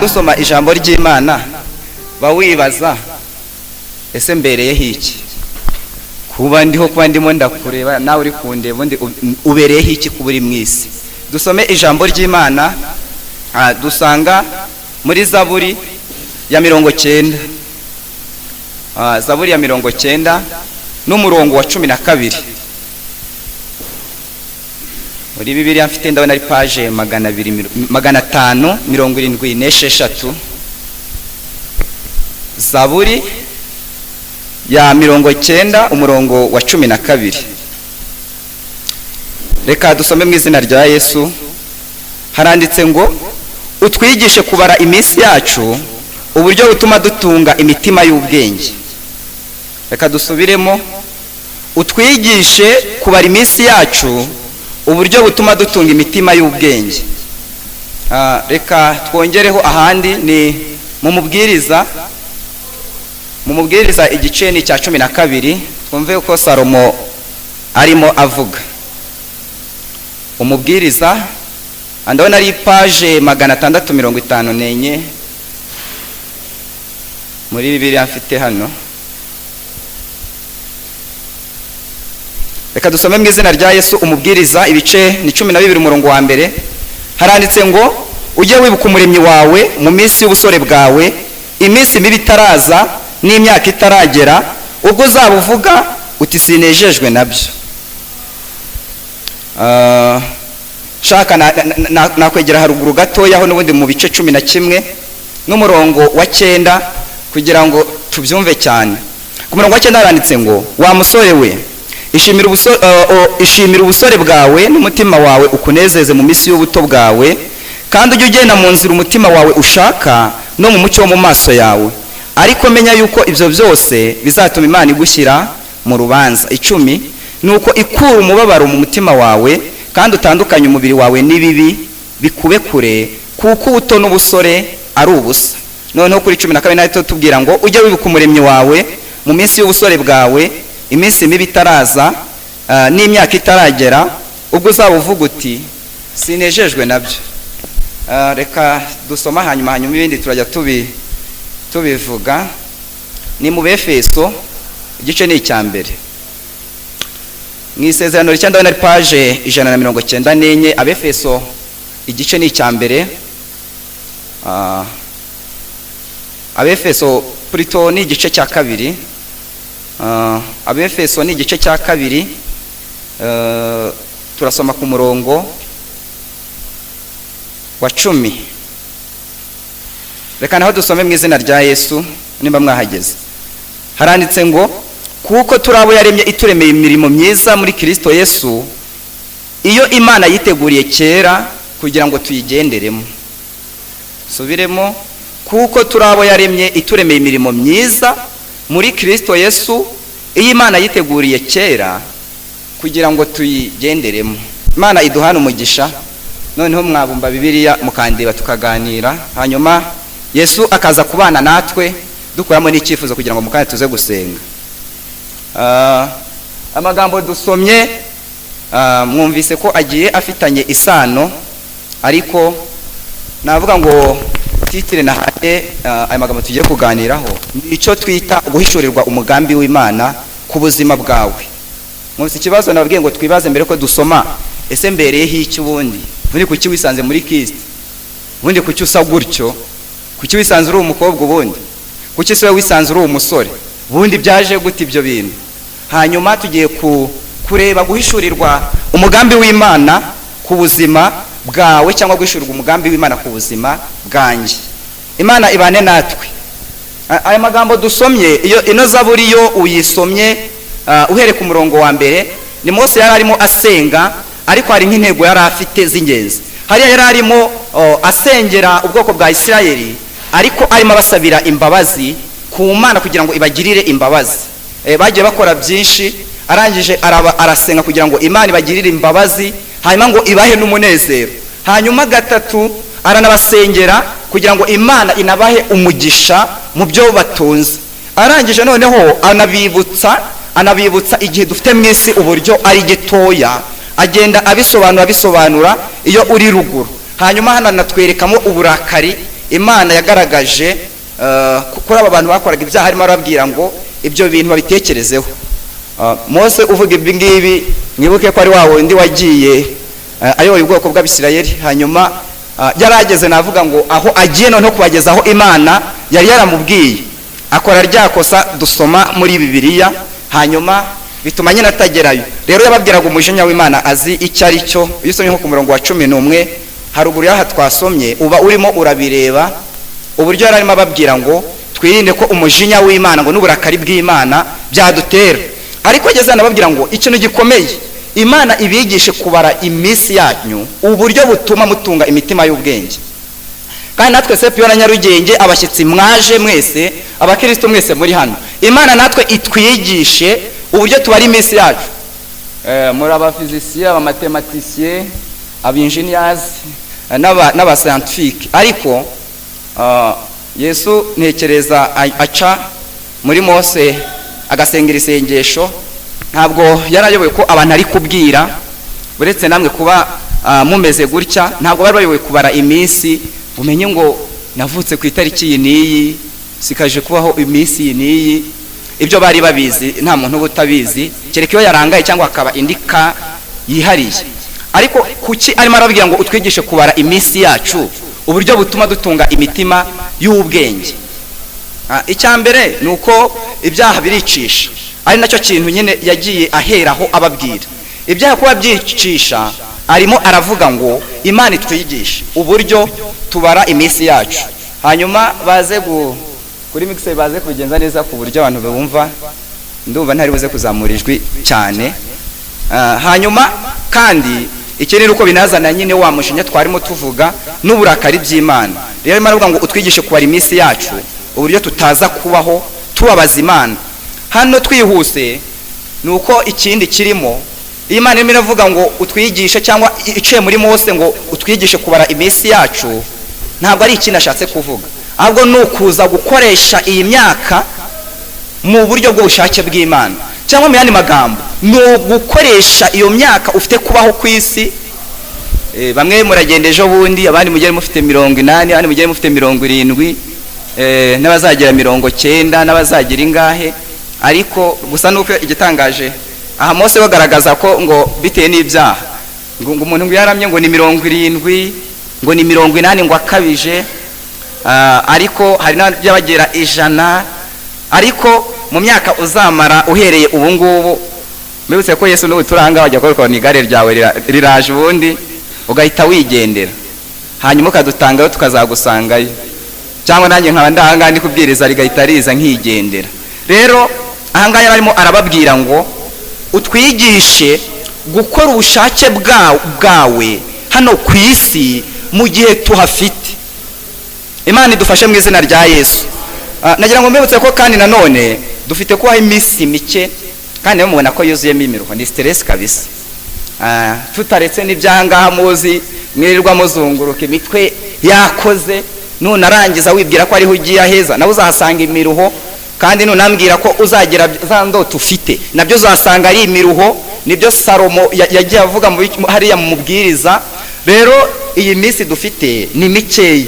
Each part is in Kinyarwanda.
dusoma ijambo ry'Imana bawibaza ese mbereyeho iki? Kuba ndimo ndakureba nawe uri kundeba undi ubereyeho iki kuba uri mwisi? Dusome ijambo ry'Imana dusanga muri Zaburi ya 90. Zaburi ya 90 n'umurongo wa 12. Muri Bibiliya mfite ndabona ari page 576. Zaburi ya 90 umurongo wa 12. Reka dusome mu izina rya Yesu. Haranditse ngo utwigishe kubara iminsi yacu uburyo butuma dutunga imitima y'ubwenge. Reka dusubiremo utwigishe kubara iminsi yacu uburyo butuma dutunga imitima y'ubwenge. Reka twongereho ahandi ni mu mubwiriza igice ni cya 12. Twumve uko Salomo arimo avuga. Umubwiriza andabona ari page 654 muri Bibiliya mfite hano. Reka dusome mu izina rya Yesu. Umubwiriza ibice ni 12 umurongo wa mbere. Haranditse ngo ujye wibuka umuremyi wawe mu minsi y'ubusore bwawe, iminsi mibi itaraza n'imyaka itaragera, ubwo uzabuvuga uti sinejejwe nabyo. Shaka nakwegera haruguru gatoya aho n'ubundi mu bice 11 n'umurongo wa 9 kugira ngo tubyumve cyane. Ku murongo wa 9 haranditse ngo wa musore we ishimira ubusore bwawe n'umutima wawe ukunezeze mu minsi y'ubuto bwawe, kandi ujye ugenda mu nzira umutima wawe ushaka no mu mucyo wo mu maso yawe, ariko menya yuko ibyo byose bizatuma Imana igushyira mu rubanza. 10 nuko ikura umubabaro mu mutima wawe kandi utandukanye umubiri wawe n'ibibi bikube kure, kuko ubuto n'ubusore ari ubusa. Noneho kuri 12 tubwira ngo ujye wibuka umuremyi wawe mu minsi y'ubusore bwawe, iminsi mibi itaraza n'imyaka itaragera, ubwo uzabuvuga uti sinejejwe nabyo. Reka dusoma hanyuma ibindi turajya tubivuga. Ni mu Befeso igice ni icya mbere. Mu isezerano rishya ndabona ari page 194. Abefeso igice ni icya mbere. Abefeso Plito ni igice cya kabiri. Abefeso ni igice cya kabiri. Turasoma ku murongo wa 10. Reka naho dusome mu izina rya Yesu nimba mwahageze. Haranditse ngo kuko turabo yaremye ituremeye imirimo myiza muri Kristo Yesu, iyo Imana yiteguriye kera kugira ngo tuyigenderemo. Subiremo, kuko turabo yaremye ituremeye imirimo myiza muri Kristo Yesu, iyo Imana yiteguriye kera kugira ngo tuyigenderemo. Imana iduhana umugisha. Noneho mwabumba Bibiliya mukandeba tukaganira, hanyuma Yesu akaza kubana natwe dukuramo n'icyifuzo kugira ngo mukane tuze gusenga. Amagambo dusomye mwumvise ko agiye afitanye isano, ariko navuga ngo titire nahaye aya magambo tugiye kuganiraho nicyo twita guhishurirwa umugambi w'Imana ku buzima bwawe. Mwumvise ikibazo nababwiye ngo twibaze mbere ko dusoma, ese mbereyeho iki ubundi? Muri kuki wisanze muri Kristo? Ubundi kuki usa gutyo? Kuki wisanze uri umukobwa ubundi? Kuki se wisanze uri umusore? Ubundi byaje gute ibyo bintu? Hanyuma tugiye kureba guhishurirwa umugambi w'Imana ku buzima bwawe, cyangwa guhishurirwa umugambi w'Imana ku buzima bwanjye. Imana ibane natwe. Aya magambo dusomye, ino Zaburi yo uyisomye uhere ku murongo wa mbere, ni Mose yari arimo asenga, ariko hari nk'intego yari afite z'ingenzi. Hariya yari arimo asengera ubwoko bwa Isirayeli, ariko arimo basabira imbabazi ku Mana kugira ngo ibagirire imbabazi. Bagiye bakora byinshi, arangije arasenga kugira ngo Imana ibagirire imbabazi, hanyuma ngo ibahe n'umunezero. Hanyuma gatatu aranabasengera kugira ngo Imana inabahe umugisha mu byo batunze. Arangije noneho anabibutsa igihe dufite mu isi uburyo ari gitoya, agenda abisobanura iyo uri ruguru. Hanyuma hano natwerekamo uburakari Imana yagaragaje kuri aba bantu bakoraga ibyaha, harimo arababwira ngo ibyo bintu babitekerezeho. Mose uvuga ibi ngibi mwibuke ko ari wa wundi wagiye ayoboye ubwoko bw'Abisirayeli, hanyuma yarageze navuga ngo aho agiye no kubagezaho Imana yari yaramubwiye, akora rya kosa dusoma muri Bibiliya, hanyuma bituma nyine atagerayo. Rero yababwiraga umujinya w'Imana azi icyo ari cyo. Iyo usomye nko ku murongo wa 11 haruguru y'aha twasomye, uba urimo urabireba uburyo yararimo ababwira ngo twirinde ko umujinya w'Imana ngo n'uburakari bw'Imana byadutera. Ariko ageze anababwira ngo ikintu gikomeye, Imana ibigishe kubara iminsi yanyu uburyo butuma mutunga imitima y'ubwenge. Kandi natwe sepiyo na Nyarugenge, abashyitsi mwaje mwese, abakristo mwese muri hano, Imana natwe itwigishe uburyo tubara iminsi yacu. Muri abafizisiye, abamatematisiye, abinjiniyazi n'abascientifique. Ariko Yesu ntekereza aca muri Mose agasengera isengesho, ntabwo yarayoboye ko abantu ari kubwira, buretse namwe kuba mumeze gutya, ntabwo bari bayoboye kubara iminsi umenye ngo navutse ku itariki iyi n'iyi, sikaje kubaho iminsi iyi n'iyi. Ibyo bari babizi, nta muntu ubutabizi, kereka iyo yarangaye cyangwa akaba indika yihariye. Ariko kuki arimo arabwira ngo utwigishe kubara iminsi yacu uburyo butuma dutunga imitima y'ubwenge? Icya mbere ni uko ibyaha biricisha, ari nacyo kintu nyine yagiye aheraho ababwira. Ibyaha kuba byicisha, arimo aravuga ngo Imana itwigishe uburyo tubara iminsi yacu. Hanyuma baze kuri mixer baze kubigenza neza ku buryo abantu bumva, ndumva ntari buze kuzamura ijwi cyane. Hanyuma kandi ikindi uko binazana nyine wa mushinya twarimo tuvuga n'uburakari by'Imana. Rero Imana ivuga ngo utwigishe kubara iminsi yacu uburyo tutaza kubaho tubabaza Imana. Hano twihuse nuko ikindi kirimo, Imana irimo iravuga ngo utwigishe, cyangwa iciye muri Mose ngo utwigishe kubara iminsi yacu, ntabwo ari ikintu ashatse kuvuga, ahubwo nukuza gukoresha iyi myaka mu buryo bw'ubushake bw'Imana, cyangwa mu yandi magambo no gukoresha iyo myaka ufite kubaho ku isi. Bamwe muragenda ejo bundi, abandi mugere mufite 80, abandi mugere mufite 70, n'abazagera 90, n'abazagira ingahe. Ariko gusa nuko igitangaje aha Mose bagaragaza ko ngo bitewe n'ibyaha ngo umuntu ngo yaramye ngo ni 70, ngo ni 80 ngo akabije. Ariko hari n'abagera 100. Ariko mu myaka uzamara uhereye ubu ngubu, mbibutse ko Yesu n'ubu turanga wajya gukora n'igare ryawe riraje ubundi ugahita wigendera, hanyuma ukadutangayo tukazagusangayo, cyangwa nanjye nkaba ndahanga ndi kubwiriza rigahita riza nkigendera. Rero ahangaya barimo arababwira ngo utwigishe gukora ubushake bwawe hano ku isi mu gihe tuhafite. Imana idufashe mu izina rya Yesu. Nagira ngo mbibutse ko kandi nanone dufite kubaho iminsi mike, kandi mubona ko yuzuyemo imiruho, ni stress kabisa. Tutaretse n'ibyangaha muzi mwirirwa muzunguruka imitwe yakoze, none arangiza wibwira ko ariho ugiye aheza, nawe uzahasanga imiruho. Kandi nunambwira ko uzagira za ndoto ufite, nabyo uzasanga ari imiruho. Nibyo Salomo yagiye avuga hariya mu mubwiriza. Rero iyi minsi dufite ni mikeyi,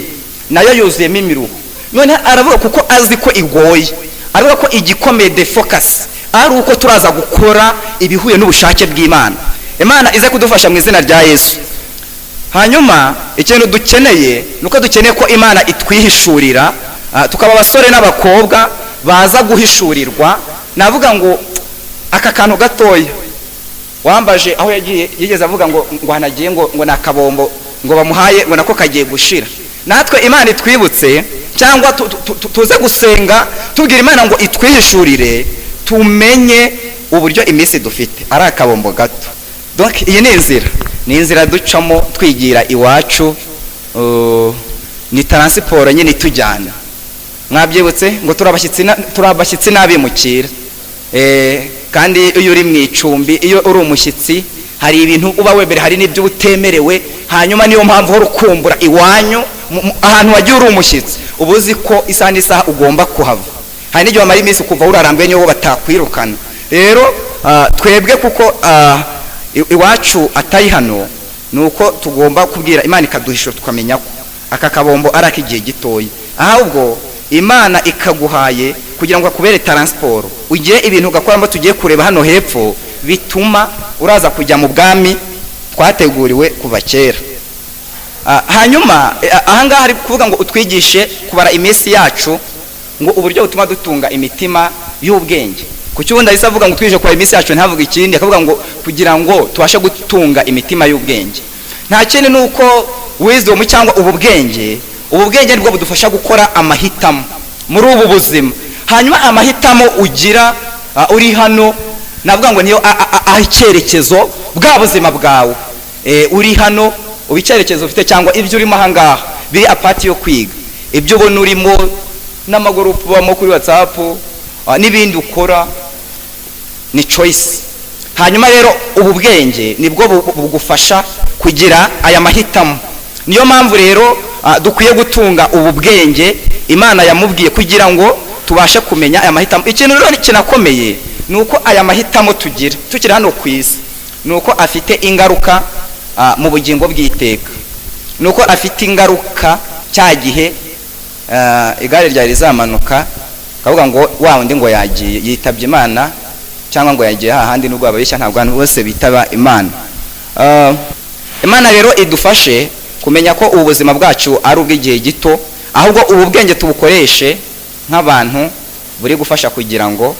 nayo yuzuyemo imiruho. None aravuga kuko azi ko igoye, aravuga ko igikomeye de focus ari uko turaza gukora ibihuye n'ubushake bw'Imana. Imana ize kudufasha mu izina rya Yesu. Hanyuma ikintu dukeneye nuko dukeneye ko Imana itwihishurira, tukaba abasore n'abakobwa baza guhishurirwa. Navuga ngo aka kantu gatoya wambaje aho yagiye yigeze avuga ngo hanagiye ngo nakabombo ngo bamuhaye ngo nako kagiye gushira. Natwe Imana itwibutse, cyangwa tuze gusenga tubwira Imana ngo itwihishurire, tumenye uburyo iminsi dufite ari akabombo gato. Donc iyi ni inzira ducamo twigira iwacu, ni transport nyine tujyana. Mwabyibutse ngo turabashyitsi n'abimukira. Kandi iyo uri mu icumbi, iyo uri umushyitsi, hari ibintu uba webere, hari n'ibyo utemerewe. Hanyuma niyo mpamvu ho rukumbura iwanyu ahantu wagiye uri umushyitsi, ubuzi ko isaha n'isaha ugomba kuhava. Hari n'igihe wamara iminsi kuva urarambiwe niyo batakwirukana. Rero twebwe kuko iwacu atari hano, nuko tugomba kubwira Imana ikaduhisha tukamenya ko aka kabombo ari ak'igihe gitoya, ahubwo Imana ikaguhaye kugira ngo akubere transport, ugire ibintu ugakoramo tugiye kureba hano hepfo bituma uraza kujya mu bwami twateguriwe kuva kera. Hanyuma ahangaha ari kuvuga ngo utwigishe kubara iminsi yacu, ngo uburyo butuma dutunga imitima y'ubwenge. Kuki ubundi ahise avuga ngo twije kubara iminsi yacu, ntavuga ikindi, akavuga ngo kugira ngo tubashe gutunga imitima y'ubwenge. Nta kindi nuko wisdom cyangwa ubu bwenge nibwo budufasha gukora amahitamo muri ubu buzima. Hanyuma amahitamo ugira uri hano, navuga ngo niyo icyerekezo bwa buzima bwawe. Uri hano ubicyerekezo ufite cyangwa ibyo urimo ahangaha biri apati yo kwiga, ibyo ubona urimo n'amagurupu bamo kuri WhatsApp n'ibindi ukora ni choice. Hanyuma rero ubu bwenge nibwo bugufasha kugira aya mahitamo. Niyo mpamvu rero dukwiye gutunga ubu bwenge Imana yamubwiye kugira ngo tubashe kumenya aya mahitamo. Ikintu rero kinakomeye nuko aya mahitamo tugira tukiri hano ku isi, nuko afite ingaruka mu bugingo bw'iteka, nuko afite ingaruka cya gihe igare ryari rizamanuka kavuga ngo wa undi ngo yagiye yitabye Imana, cyangwa ngo yagiye hahandi n'ubwo ababeshya ntabwo abantu bose bitaba Imana. Imana rero idufashe kumenya ko ubuzima bwacu ari ubw'igihe gito, ahubwo ubu bwenge tubukoreshe nk'abantu buri gufasha kugira ngo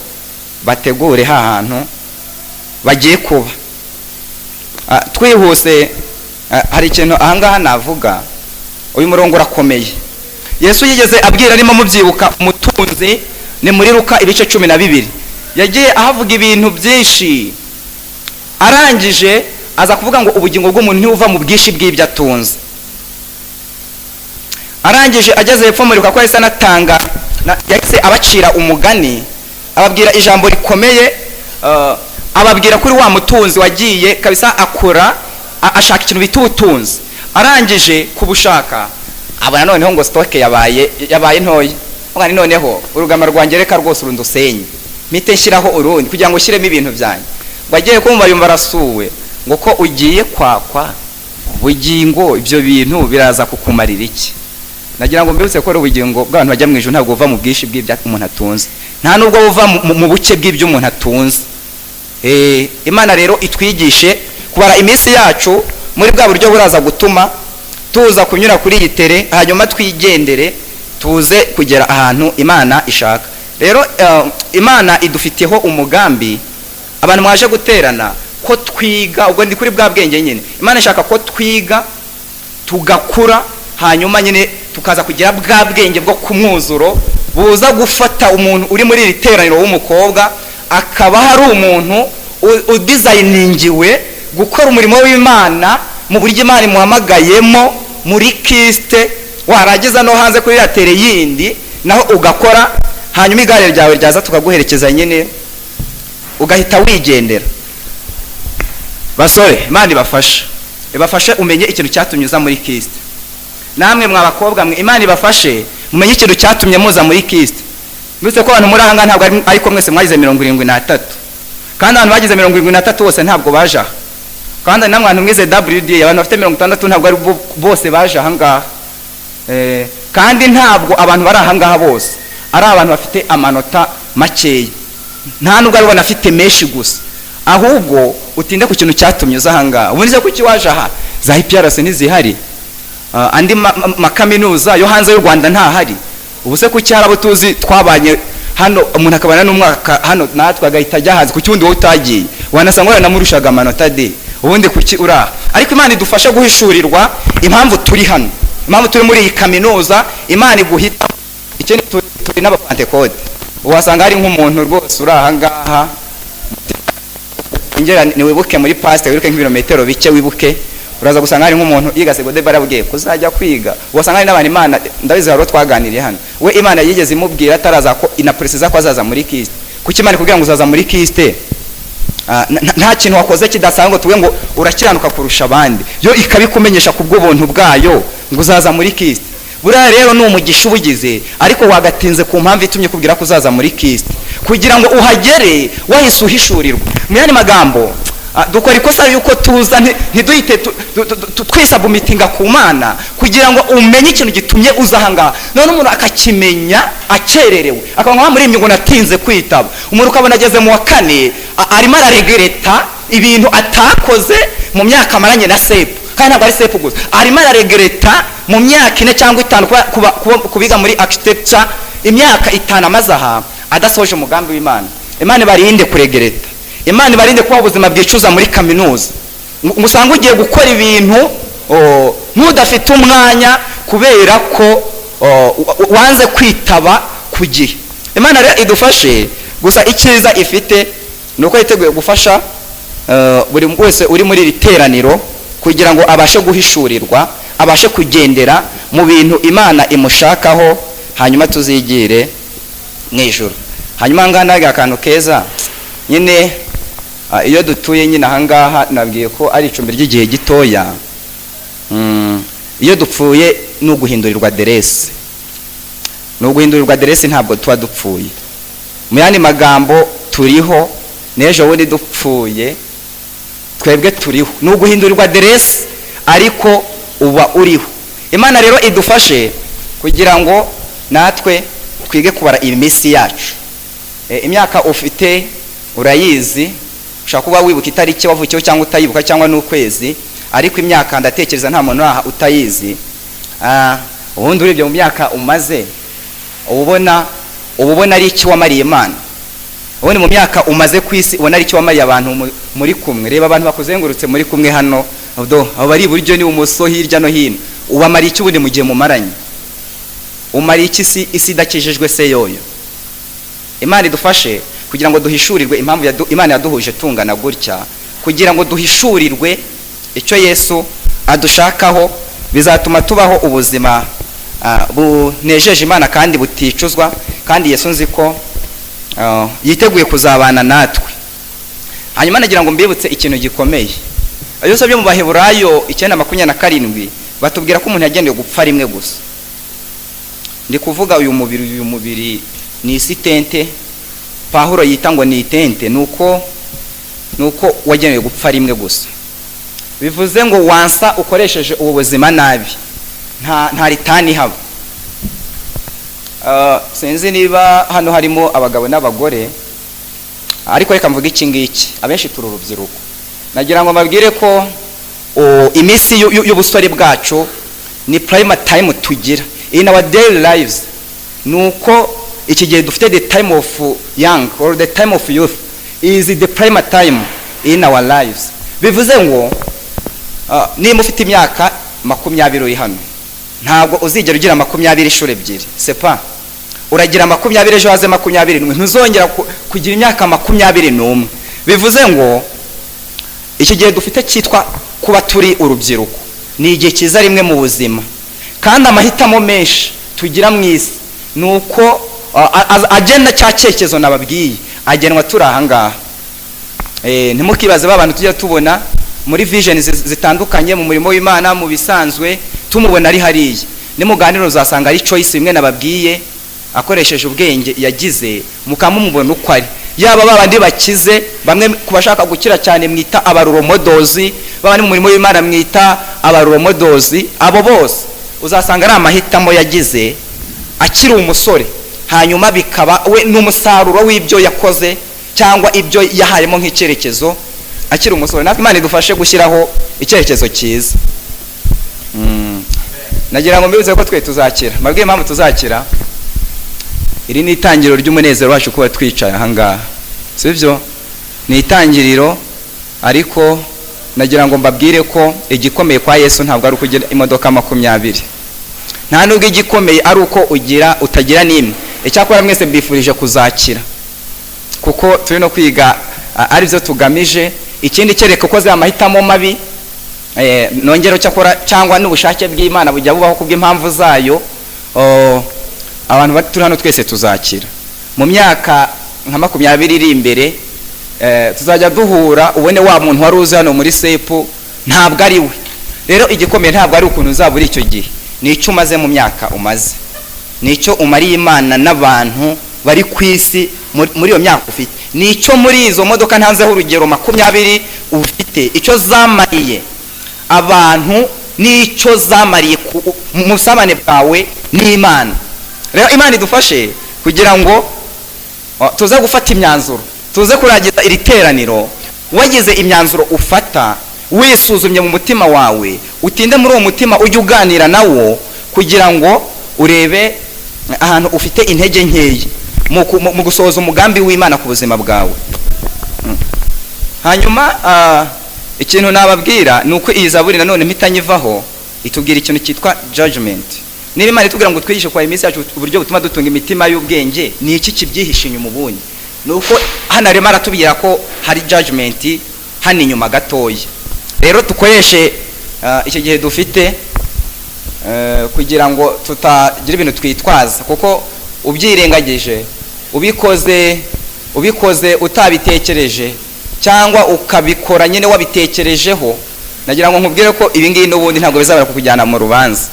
bategure hantu bagiye kuba. Twihuse, hari ikintu ahangaha navuga, uyu murongo urakomeye. Yesu yigeze abwira, arimo mubyibuka, umutunzi, ni muri Luka ibice 12, yagiye ahavuga ibintu byinshi, arangije aza kuvuga ngo ubugingo bw'umuntu ntibuva mu bwishi bw'ibyo atunze. Arangije ageze hepfo muri Luka ko yahise anatanga, yahise abacira umugani, ababwira ijambo rikomeye, ababwira kuri wa mutunzi wagiye kabisa akora ashaka ikintu bita ubutunzi. Arangije kubushaka abona noneho ngo stoke yabaye ntoya, mwana noneho urugama rwanjye reka rwose urundusenye mite nshyiraho urundi kugira ngo ushyiremo ibintu byanjye. Wagiye kumva yumva arasuwe ngo ko ugiye kwakwa ubugingo, ibyo bintu biraza kukumarira iki? Nagira ngo mbibutse ko ubugingo bw'abantu bajya mu ijuru ntabwo buva mu bwishi bw'ibyo umuntu atunze, nta nubwo buva mu buke bw'ibyo umuntu atunze. Imana rero itwigishe kubara iminsi yacu muri bwa buryo buraza gutuma tuza kunyura kuri iyi tere, hanyuma twigendere tuze kugera ahantu Imana ishaka. Rero Imana idufitiyeho umugambi, abantu mwaje guterana ko twiga, ubwo ndi kuri bwa bwenge nyine. Imana ishaka ko twiga tugakura, hanyuma nyine tukaza kugira bwa bwenge bwo kumwuzuro buza gufata umuntu uri muri iri teraniro w'umukobwa, akaba hari umuntu udizayiningiwe gukora umurimo w'Imana mu buryo Imana imuhamagayemo muri Kristo. Waragiza no hanze kuri tere yindi naho ugakora, hanyuma igare ryawe ryaza tukaguherekeza nyine ugahita wigendera. Basore, Imana ibafashe umenye ikintu cyatunyuza muri Kristo. Namwe mwabakobwa mwe, Imana ibafashe mumenye ikintu cyatumye muza muri Kristo. Mbese ko abantu muri ahanga ntabwo ariko mwese mwagize 73, kandi abantu bagize 73 bose ntabwo baje aha. Kandi namwe abantu mwize WD abantu bafite 60 ntabwo ari bose baje ahangaha. Kandi ntabwo abantu bari ahangaha bose ari abantu bafite amanota makeya, nta nubwo ari banafite menshi gusa, ahubwo utinde ku kintu cyatumye uza ahangaha. Ubunize kuki waje aha? Za IPRS ntizihari, andi makaminuza yo hanze y'u Rwanda ntahari. Ubuse kuki harabo tuzi twabanye hano umuntu akabana n'umwaka hano natwe agahita ajya hazi, kuki wundi wowe utagiye wanasanga namurushaga amanota de, ubundi kuki uraha? Ariko Imana idufasha guhishurirwa impamvu turi hano, impamvu turi muri iyi kaminuza. Imana iguhita ikindi turi n'abapantekote, wasanga hari nk'umuntu rwose uri ahangaha, ingera niwibuke muri pastor wiruke nk'ibirometero bike, wibuke uraza gusanga hari nk'umuntu yiga segode barabwiye kuzajya kwiga, wasanga hari n'abandi Imana ndabizi haro twaganiriye hano, we Imana yigeze imubwira ataraza ko inapresiza ko azaza muri Kristo. Kuki Imana kugira ngo uzaza muri Kristo nta kintu wakoze kidasanzwe tuwe ngo urakiranuka kurusha abandi, yo ikabikumenyesha kubw'ubuntu bwayo ngo uzaza muri Kristo. Buriya rero ni umugisha ubugize, ariko wagatinze ku mpamvu itumye kubwira ko uzaza muri Kristo, kugira ngo uhagere wahise uhishurirwa. Mu yandi magambo dukora ikosa yuko tuza ntiduhite twisabumitinga ku Mana kugira ngo umenye ikintu gitumye uza ahangaha, none umuntu akakimenya acererewe, akaba muri imwe ngo natinze kwitaba. Umuntu ukabona ageze mu wa 4 arimo araregreta ibintu atakoze mu myaka amaranye na sepu, kandi ntabwo ari sepu gusa, arimo araregreta mu myaka 4 cyangwa 5 kubiga muri architecture, imyaka 5 amaze aha adasoje umugambi w'Imana. Imana barinde kuregreta, Imana barinde kuba ubuzima bwicuza muri kaminuza, ngusanga ugiye gukora ibintu ntudafite umwanya kubera ko wanze kwitaba ku gihe. Imana rero idufashe, gusa icyiza ifite nuko yiteguye gufasha buri wese uri muri iri teraniro kugira ngo abashe guhishurirwa, abashe kugendera mu bintu Imana imushakaho, hanyuma tuzigire mu ijuru. Hanyuma nganaga akantu keza nyine, iyo dutuye nyine ahangaha nabwiye ko ari icumbi ry'igihe gitoya, iyo dupfuye n'uguhindurirwa aderesi, n'uguhindurirwa aderesi, ntabwo tuba dupfuye. Mu yandi magambo turiho, n'ejo bundi dupfuye twebwe turiho, n'uguhindurirwa aderesi ariko uba uriho. Imana rero idufashe kugira ngo natwe twige kubara iminsi yacu. Imyaka ufite urayizi, ushaka kuba wibuka itariki wavukiyeho cyangwa utayibuka cyangwa n'ukwezi, ariko imyaka ndatekereza nta muntu aha utayizi. Ubundi urebye mu myaka umaze ubona ari iki wamariye Imana. Ubundi mu myaka umaze ku isi ubona ari iki wamariye abantu muri kumwe. Reba abantu bakuzengurutse muri kumwe hano, abo bari iburyo n'ibumoso hirya no hino, ubamariye iki ubundi mu gihe mumaranye? Umariye iki isi idakijijwe se yoyo? Imana idufashe kugira ngo duhishurirwe impamvu Imana yaduhuje tungana gutya, kugira ngo duhishurirwe icyo Yesu adushakaho, bizatuma tubaho ubuzima bunejeje Imana kandi buticuzwa. Kandi Yesu nzi ko yiteguye kuzabana natwe. Hanyuma nagira ngo mbibutse ikintu gikomeye. Iyo usabye mu Baheburayo 9:27 batubwira ko umuntu yagendeye gupfa rimwe gusa. Ndi kuvuga uyu mubiri ni isitente, Pawulo yita ngo ni itente, nuko wagenewe gupfa rimwe gusa. Bivuze ngo wansa ukoresheje ubu buzima nabi, nta ritani haba. Sinzi niba hano harimo abagabo n'abagore, ariko reka mvuga iki ngiki, abenshi turi urubyiruko. Nagira ngo mbabwire ko iminsi y'ubusore bwacu ni prime time tugira in our daily lives. Nuko iki gihe dufite the time of young or the time of youth is the prime time in our lives. Bivuze ngo niba ufite imyaka 20 uri hano, ntabwo uzigera ugira 20 inshuro ebyiri, c'est pas. Uragira 20 ejo haze 21, ntuzongera kugira imyaka 21. Bivuze ngo iki gihe dufite cyitwa kuba turi urubyiruko ni igihe cyiza rimwe mu buzima, kandi amahitamo menshi tugira mu isi nuko agenda cya cyerekezo nababwiye agenwa turi ahangaha. Ntimukibaze babantu tujya tubona muri vision zitandukanye mu murimo w'Imana, mu bisanzwe tumubona ari hariya. Nimuganiro uzasanga ari choice imwe nababwiye, akoresheje ubwenge yagize, mukamumubona uko ari. Yaba babandi bakize, bamwe kubashaka gukira cyane mwita abaruromodozi, babandi mu murimo w'Imana mwita abaruromodozi. Abo bose uzasanga ari amahitamo yagize akiri umusore, hanyuma bikaba we n'umusaruro w'ibyo yakoze cyangwa ibyo yahayemo nk'icyerekezo akiri umusore. Natwe Imana idufashe gushyiraho icyerekezo cyiza. Nagira ngo mbibuze ko twe tuzakira. Mbabwiye impamvu tuzakira. Iri ni itangiriro ry'umunezero wacu kuba twicaye ahangaha, sibyo? Ni itangiriro, ariko nagira ngo mbabwire ko igikomeye kwa Yesu ntabwo ari ukugira imodoka 20. Nta nubwo igikomeye ari uko utagira n'imwe. Icyakora mwese mbifurije kuzakira, kuko turi no kwiga ari byo tugamije. Ikindi kereka ko za mahitamo mabi nongero cyakora cyangwa n'ubushake bw'Imana bujya bubaho kubw'impamvu zayo, abantu turi hano twese tuzakira. Mu myaka nka 20 iri imbere tuzajya duhura, ubone wa muntu wari uzi hano muri sepu ntabwo ari we. Rero igikomeye ntabwo ari ukuntu uzabura icyo gihe, ni icyo umaze mu myaka umaze, ni icyo umariye Imana n'abantu bari ku isi muri iyo myaka ufite. Ni icyo muri izo modoka ntanzeho urugero 20 dufite icyo zamariye abantu n'icyo zamariye mu busabane bwawe n'Imana. Rero Imana idufashe kugira ngo tuze gufata imyanzuro, tuze kurangiza iri teraniro wagize imyanzuro ufata wisuzumye mu mutima wawe, utinde muri uwo mutima ujye uganira nawo kugira ngo urebe ahantu ufite intege nkeya mu gusohoza umugambi w'Imana ku buzima bwawe. Hanyuma ikintu nababwira ni uko iyi zaburi nanone mpita itubwira ikintu cyitwa judgment. Niba Imana itubwira ngo twigishe kwa iminsi yacu uburyo butuma dutunga imitima y'ubwenge, ni iki kibyihishe inyuma ubundi? Nuko hano arimo aratubwira ko hari judgment hano inyuma gatoya. Rero dukoreshe iki gihe dufite kugira ngo tutagira ibintu twitwaza, kuko ubyirengagije, ubikoze utabitekereje cyangwa ukabikora nyine wabitekerejeho, nagira ngo nkubwire ko ibi ngibi n'ubundi ntabwo bizabara kukujyana mu rubanza.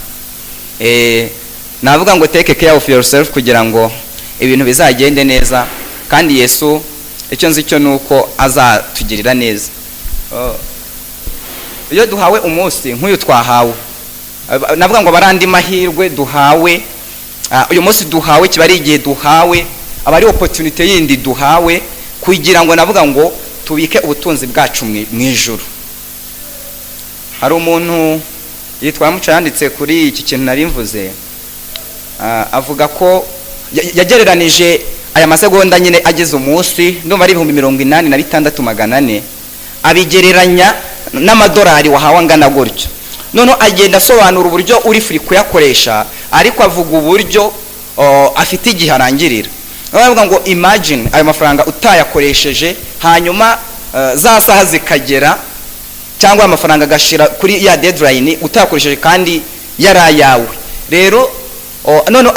Navuga ngo take care of yourself kugira ngo ibintu bizagende neza, kandi Yesu icyo nzi cyo nuko azatugirira neza. Iyo duhawe umunsi nk'uyu twahawe, navuga ngo barandi mahirwe duhawe, uyu munsi duhawe kiba ari igihe duhawe, aba ari opportunity yindi duhawe kugira ngo navuga ngo tubike ubutunzi bwacu mu ijuru. Hari umuntu yitwa Muco yanditse kuri iki kintu nari mvuze, avuga ko yagereranije aya masegonda nyine ageze umunsi, ndumva ari 86,400 abigereranya n'amadolari wahawe angana gutyo. Noneho agenda asobanura uburyo uri free kuyakoresha, ariko avuga uburyo afite igihe arangirira. Bavuga ngo imagine ayo mafaranga utayakoresheje, hanyuma za saha zikagera cyangwa amafaranga agashira kuri ya deadline utayakoresheje kandi yarayawe. Rero none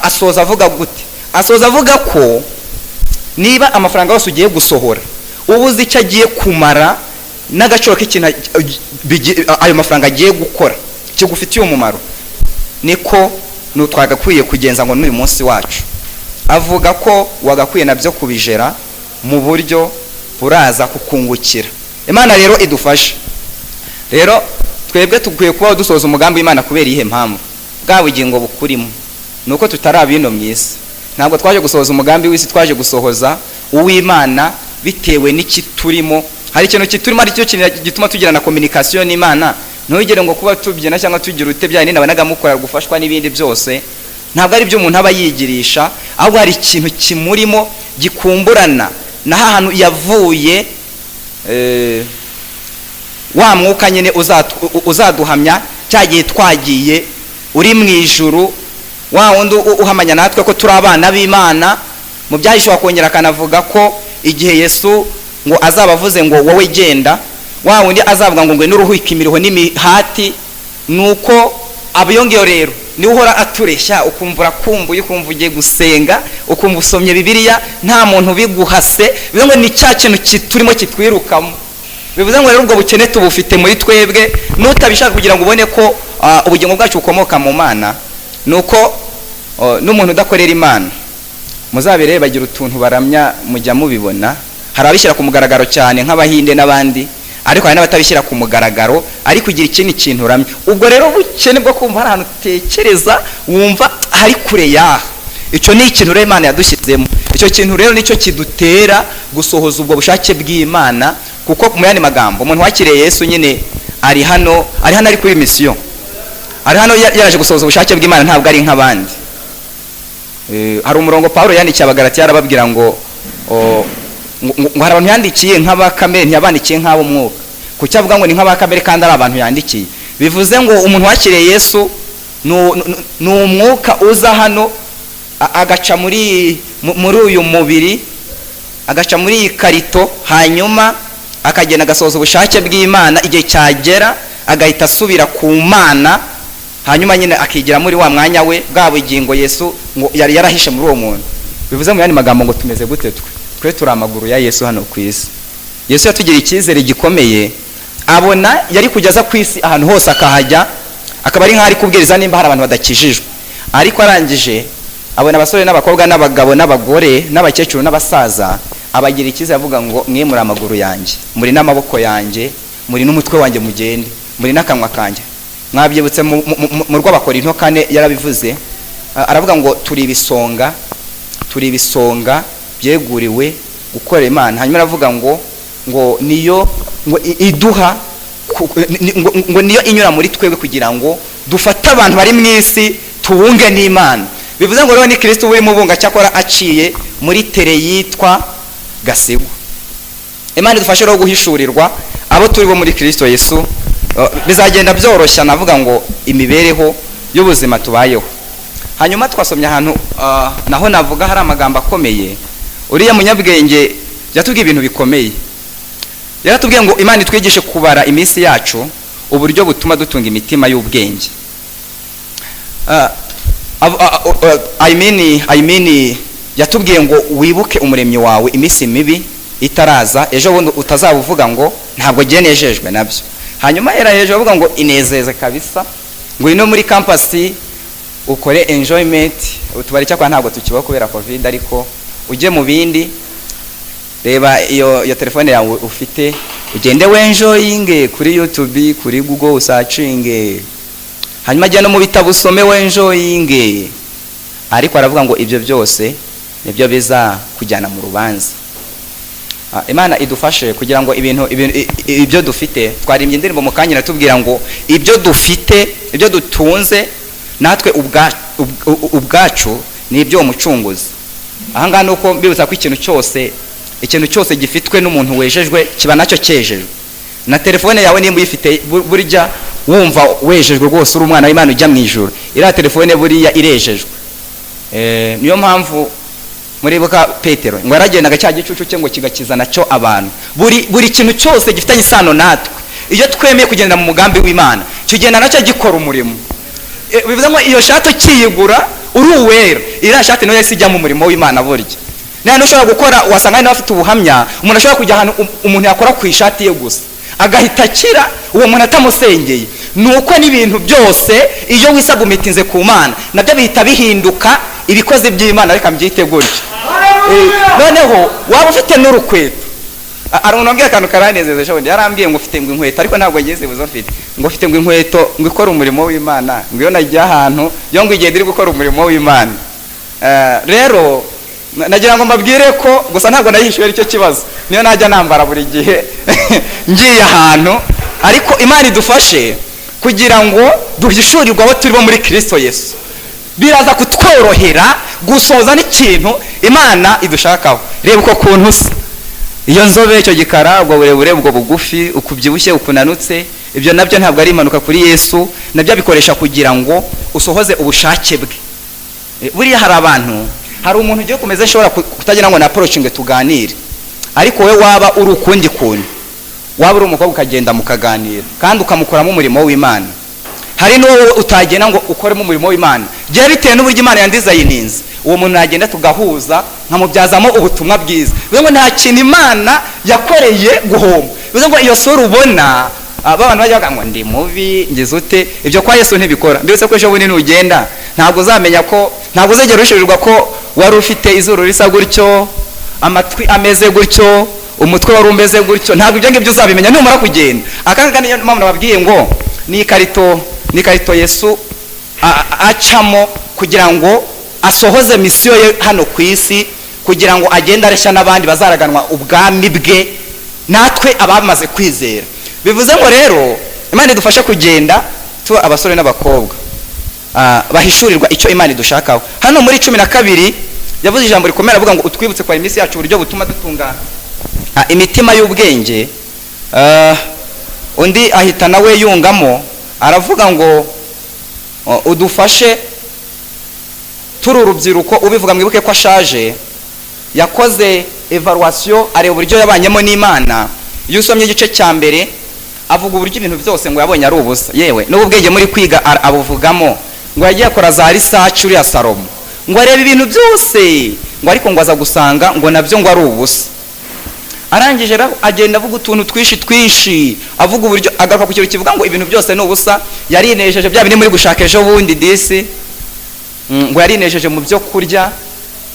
asoza avuga gute? Asoza avuga ko niba amafaranga yose ugiye gusohora ubuze icyo agiye kumara n'agaciro k'ikintu ayo mafaranga agiye gukora kigufitiye umumaro, niko twagakwiye kugenza ngo n'uyu munsi wacu. Avuga ko wagakwiye nabyo kubijera mu buryo buraza kukungukira. Imana rero idufashe. Rero twebwe tukwiye kuba dusoza umugambi w'Imana kubera ihe mpamvu bwa bugingo bukurimo, nuko tutarabino mwisi. Ntabwo twaje gusohoza umugambi w'isi, twaje gusohoza uw'Imana bitewe n'ikiturimo. Hari ikintu kiturimo ari cyo gituma tugira na communication n'Imana. Ntugire ngo kuba tubyina cyangwa tugira utebya nini nabanaga mukora gufashwa n'ibindi byose, ntabwo ari byo umuntu aba yigirisha, ahubwo hari ikintu kimurimo gikumburana na hantu yavuye, wa mwuka nyine uzaduhamya cyagiye twagiye uri mu ijuru, wa wundi uhamanya natwe ko turi abana b'Imana. Mu byahishwa kongera kanavuga ko igihe Yesu ngo azabavuze ngo wowe genda, wa wundi azavuga ngo ngwe n'uruhuka imiriho n'imihati, nuko abiyongeyo rero ni uhora atureshya, ukumvura kumbuye, ukumva ugiye gusenga, ukumva usomye Bibiliya, nta muntu biguhase. Bivuze ngo ni cya kintu kiturimo kitwirukamo. Bivuze ngo rero ubwo bukene tubufite muri twebwe, nutabishaka kugira ngo ubone ko ubugingo bwacu bukomoka mu Mana, nuko n'umuntu udakorera Imana muzabere bagira utuntu baramya mujya mubibona. Hari abishyira ku mugaragaro cyane nk'Abahinde n'abandi, ariko hari n'abatabishyira ku mugaragaro ariko ugira ikindi kintu uramya. Ubwo rero ubukene bwo kumva hari ahantu utekereza wumva hari kure yaha, icyo ni ikintu rero Imana yadushyizemo. Icyo kintu rero nicyo kidutera gusohoza ubwo bushake bw'Imana, kuko mu yandi magambo umuntu wakiriye Yesu nyine ari hano ari kuri mission, ari hano yaraje gusohoza ubushake bw'Imana, ntabwo ari nk'abandi. Hari umurongo Paulo yandikiye Abagalatiya arababwira ngo hari abantu yandikiye nk'abakamere, ntiyabandikiye nk'abo mwuka. Kuki avuga ngo ni nk'abakamere kandi ari abantu yandikiye? Bivuze ngo umuntu wakiriye Yesu ni umwuka uza hano agaca muri uyu mubiri, agaca muri iyi karito, hanyuma akagenda agasohoza ubushake bw'Imana. Igihe cyagera agahita asubira ku Mana, hanyuma nyine akigira muri wa mwanya we, bwa bugingo Yesu ngo yari yarahishe muri uwo muntu. Bivuze mu yandi magambo ngo tumeze gute twe turi amaguru ya Yesu hano ku isi. Yesu yatugiriye icyizere gikomeye, abona yari kujyaza ku isi ahantu hose akahajya, akaba ari nk'ari kubwiriza nimba hari abantu badakijijwe, ariko arangije abona abasore n'abakobwa n'abagabo n'abagore n'abakecuru n'abasaza, abagira icyizere avuga ngo mwe muri amaguru yanjye, muri n'amaboko yanjye, muri n'umutwe wanjye mugende, muri n'akanwa kanjye. Mwabyibutse mu rw'Abakorinto 4 yarabivuze, aravuga ngo turi ibisonga byeguriwe gukorera Imana. Hanyuma aravuga ngo niyo ngo iduha ngo niyo inyura muri twebwe kugira ngo dufate abantu bari mu isi tubunge n'Imana. Bivuze ngo rero ni Kristo uri mu bunga cyakora aciye muri tere yitwa Gasigwa. Imana idufashe rero guhishurirwa abo turi bo muri Kristo Yesu, bizagenda byoroshya navuga ngo imibereho y'ubuzima tubayeho. Hanyuma twasomye ahantu naho navuga hari amagambo akomeye. Uriya munyabwenge yatubwiye ibintu bikomeye. Yaratubwiye ngo Imana itwigishe kubara iminsi yacu uburyo butuma dutunga imitima y'ubwenge. I mean yatubwiye ngo wibuke umuremyi wawe iminsi mibi itaraza, ejo bundi utazabuvuga ngo ntabwo giye nejejwe nabyo. Hanyuma era hejuru avuga ngo inezeze kabisa, ngo ino muri campus ukore enjoyment. Utubari cyakwa ntabwo tukiba kubera covid, ariko uje mu bindi, reba iyo telefone yawe ufite, ugende wenjoyinge kuri YouTube, kuri Google searching, hanyuma jya no mu bitabo usome wenjoyinge. Ariko aravuga ngo ibyo byose nibyo biza kujyana mu rubanza. Imana idufashe kugira ngo ibyo dufite, twarimbye indirimbo mu kanya natubwira ngo ibyo dufite, ibyo dutunze natwe ubwacu ni ibyo umucunguzi. Aha ngaha nuko mbibutsa ko ikintu cyose gifitwe n'umuntu wejejwe kiba nacyo cyejejwe. Na telefone yawe nimba uyifite burya wumva wejejwe rwose, uri umwana w'Imana ujya mu ijuru. Iriya telefone buriya irejejwe. Niyo mpamvu muribuka Petero ngo yaragendaga cya gicucu cye ngo kigakiza nacyo abantu. Buri kintu cyose gifitanye isano natwe, iyo twemeye kugenda mu mugambi w'Imana, kigenda nacyo gikora umurimo. Bivuze ngo iyo shati kiyigura uri uwera, iriya shati nayo yesi ijya mu murimo w'Imana burya. None ushobora gukora, wasanga nawe afite ubuhamya, umuntu ashobora kujya ahantu umuntu yakora ku ishati ye gusa agahita akira, uwo muntu atamusengeye. Nuko n'ibintu byose iyo wisagumitinze ku Mana nabyo bihita bihinduka ibikoze by'Imana. Reka mbyite gutyo. Noneho waba ufite n'urukweto, arunongera akantu karanezeze cyo yarambwiye ngo ufite ngo inkweto, ariko ntabwo ngeze buzo mfite, ngo ufite ngo inkweto ngo ikora umurimo w'Imana, ngo iyo najya ahantu yo ngo igende iri gukora umurimo w'Imana. Rero nagira ngo mbabwire ko gusa ntabwo nahishuye icyo kibazo, niyo najya nambara buri gihe ngiye ahantu. Ariko Imana idufashe kugira ngo duhishurirwe abo turi bo muri Kristo Yesu, biraza kutworohera gusoza n'ikintu Imana idushakaho. Reba uko kuntu usa, iyo nzobe, icyo gikara, ubwo burebure, ubwo bugufi, ukubyibushye, ukunanutse, ibyo nabyo ntabwo ari impanuka kuri Yesu, nabyo bikoresha kugira ngo usohoze ubushake bwe. Buriya hari abantu, hari umuntu ugiye kumeze nshobora kutagira ngo na approaching tuganire, ariko we waba uri ukundi kuntu, waba uri umukobwa ukagenda mukaganira kandi ukamukoramo umurimo w'Imana. Hari n'uwo utagenda ngo ukoremo umurimo w'Imana, gihe bitewe n'uburyo Imana yandizayininze, uwo muntu yagenda tugahuza nkamubyazamo ubutumwa bwiza. Bivuze ngo nta kintu Imana yakoreye guhomba. Bivuze ngo iyo sura ubona abantu bajya bavuga ngo ndi mubi ngize ute, ibyo kwa Yesu ntibikora. Mbese ko ejo bundi nugenda ntabwo uzamenya ko, ntabwo uzegera ushirirwa ko wari ufite izuru risa gutyo, amatwi ameze gutyo, umutwe wari umeze gutyo. Ntabwo ibyo ngibyo uzabimenya numara kugenda. Akanga niyo mpamvu nababwiye ngo ni ikarito Yesu acamo kugira ngo asohoze misiyo ye hano ku isi, kugira ngo agende areshya n'abandi bazaraganwa ubwami bwe, natwe abamaze kwizera. Bivuze ngo rero Imana idufashe kugenda tuba abasore n'abakobwa bahishurirwa icyo Imana idushakaho. Hano muri 12 yavuze ijambo rikomera avuga ngo utwibutse kwa iminsi yacu uburyo butuma dutunga imitima y'ubwenge. Undi ahita nawe yungamo aravuga ngo udufashe turi urubyiruko. Ubivuga mwibuke ko ashaje, yakoze evaluation areba uburyo yabanyemo n'Imana. Iyo usomye igice cya mbere avuga uburyo ibintu byose ngo yabonye ari ubusa, yewe n'ubwenge muri kwiga abuvugamo, ngo yagiye akora za research uri ya Salomo, ngo areba ibintu byose, ngo ariko ngo aza gusanga ngo nabyo ngo ari ubusa. Arangije agenda avuga utuntu twinshi, avuga uburyo agaruka ku kintu kivuga ngo ibintu byose ni ubusa. Yarinejeje bya bindi muri gushaka ejo bundi disi, ngo yarinejeje mu byo kurya,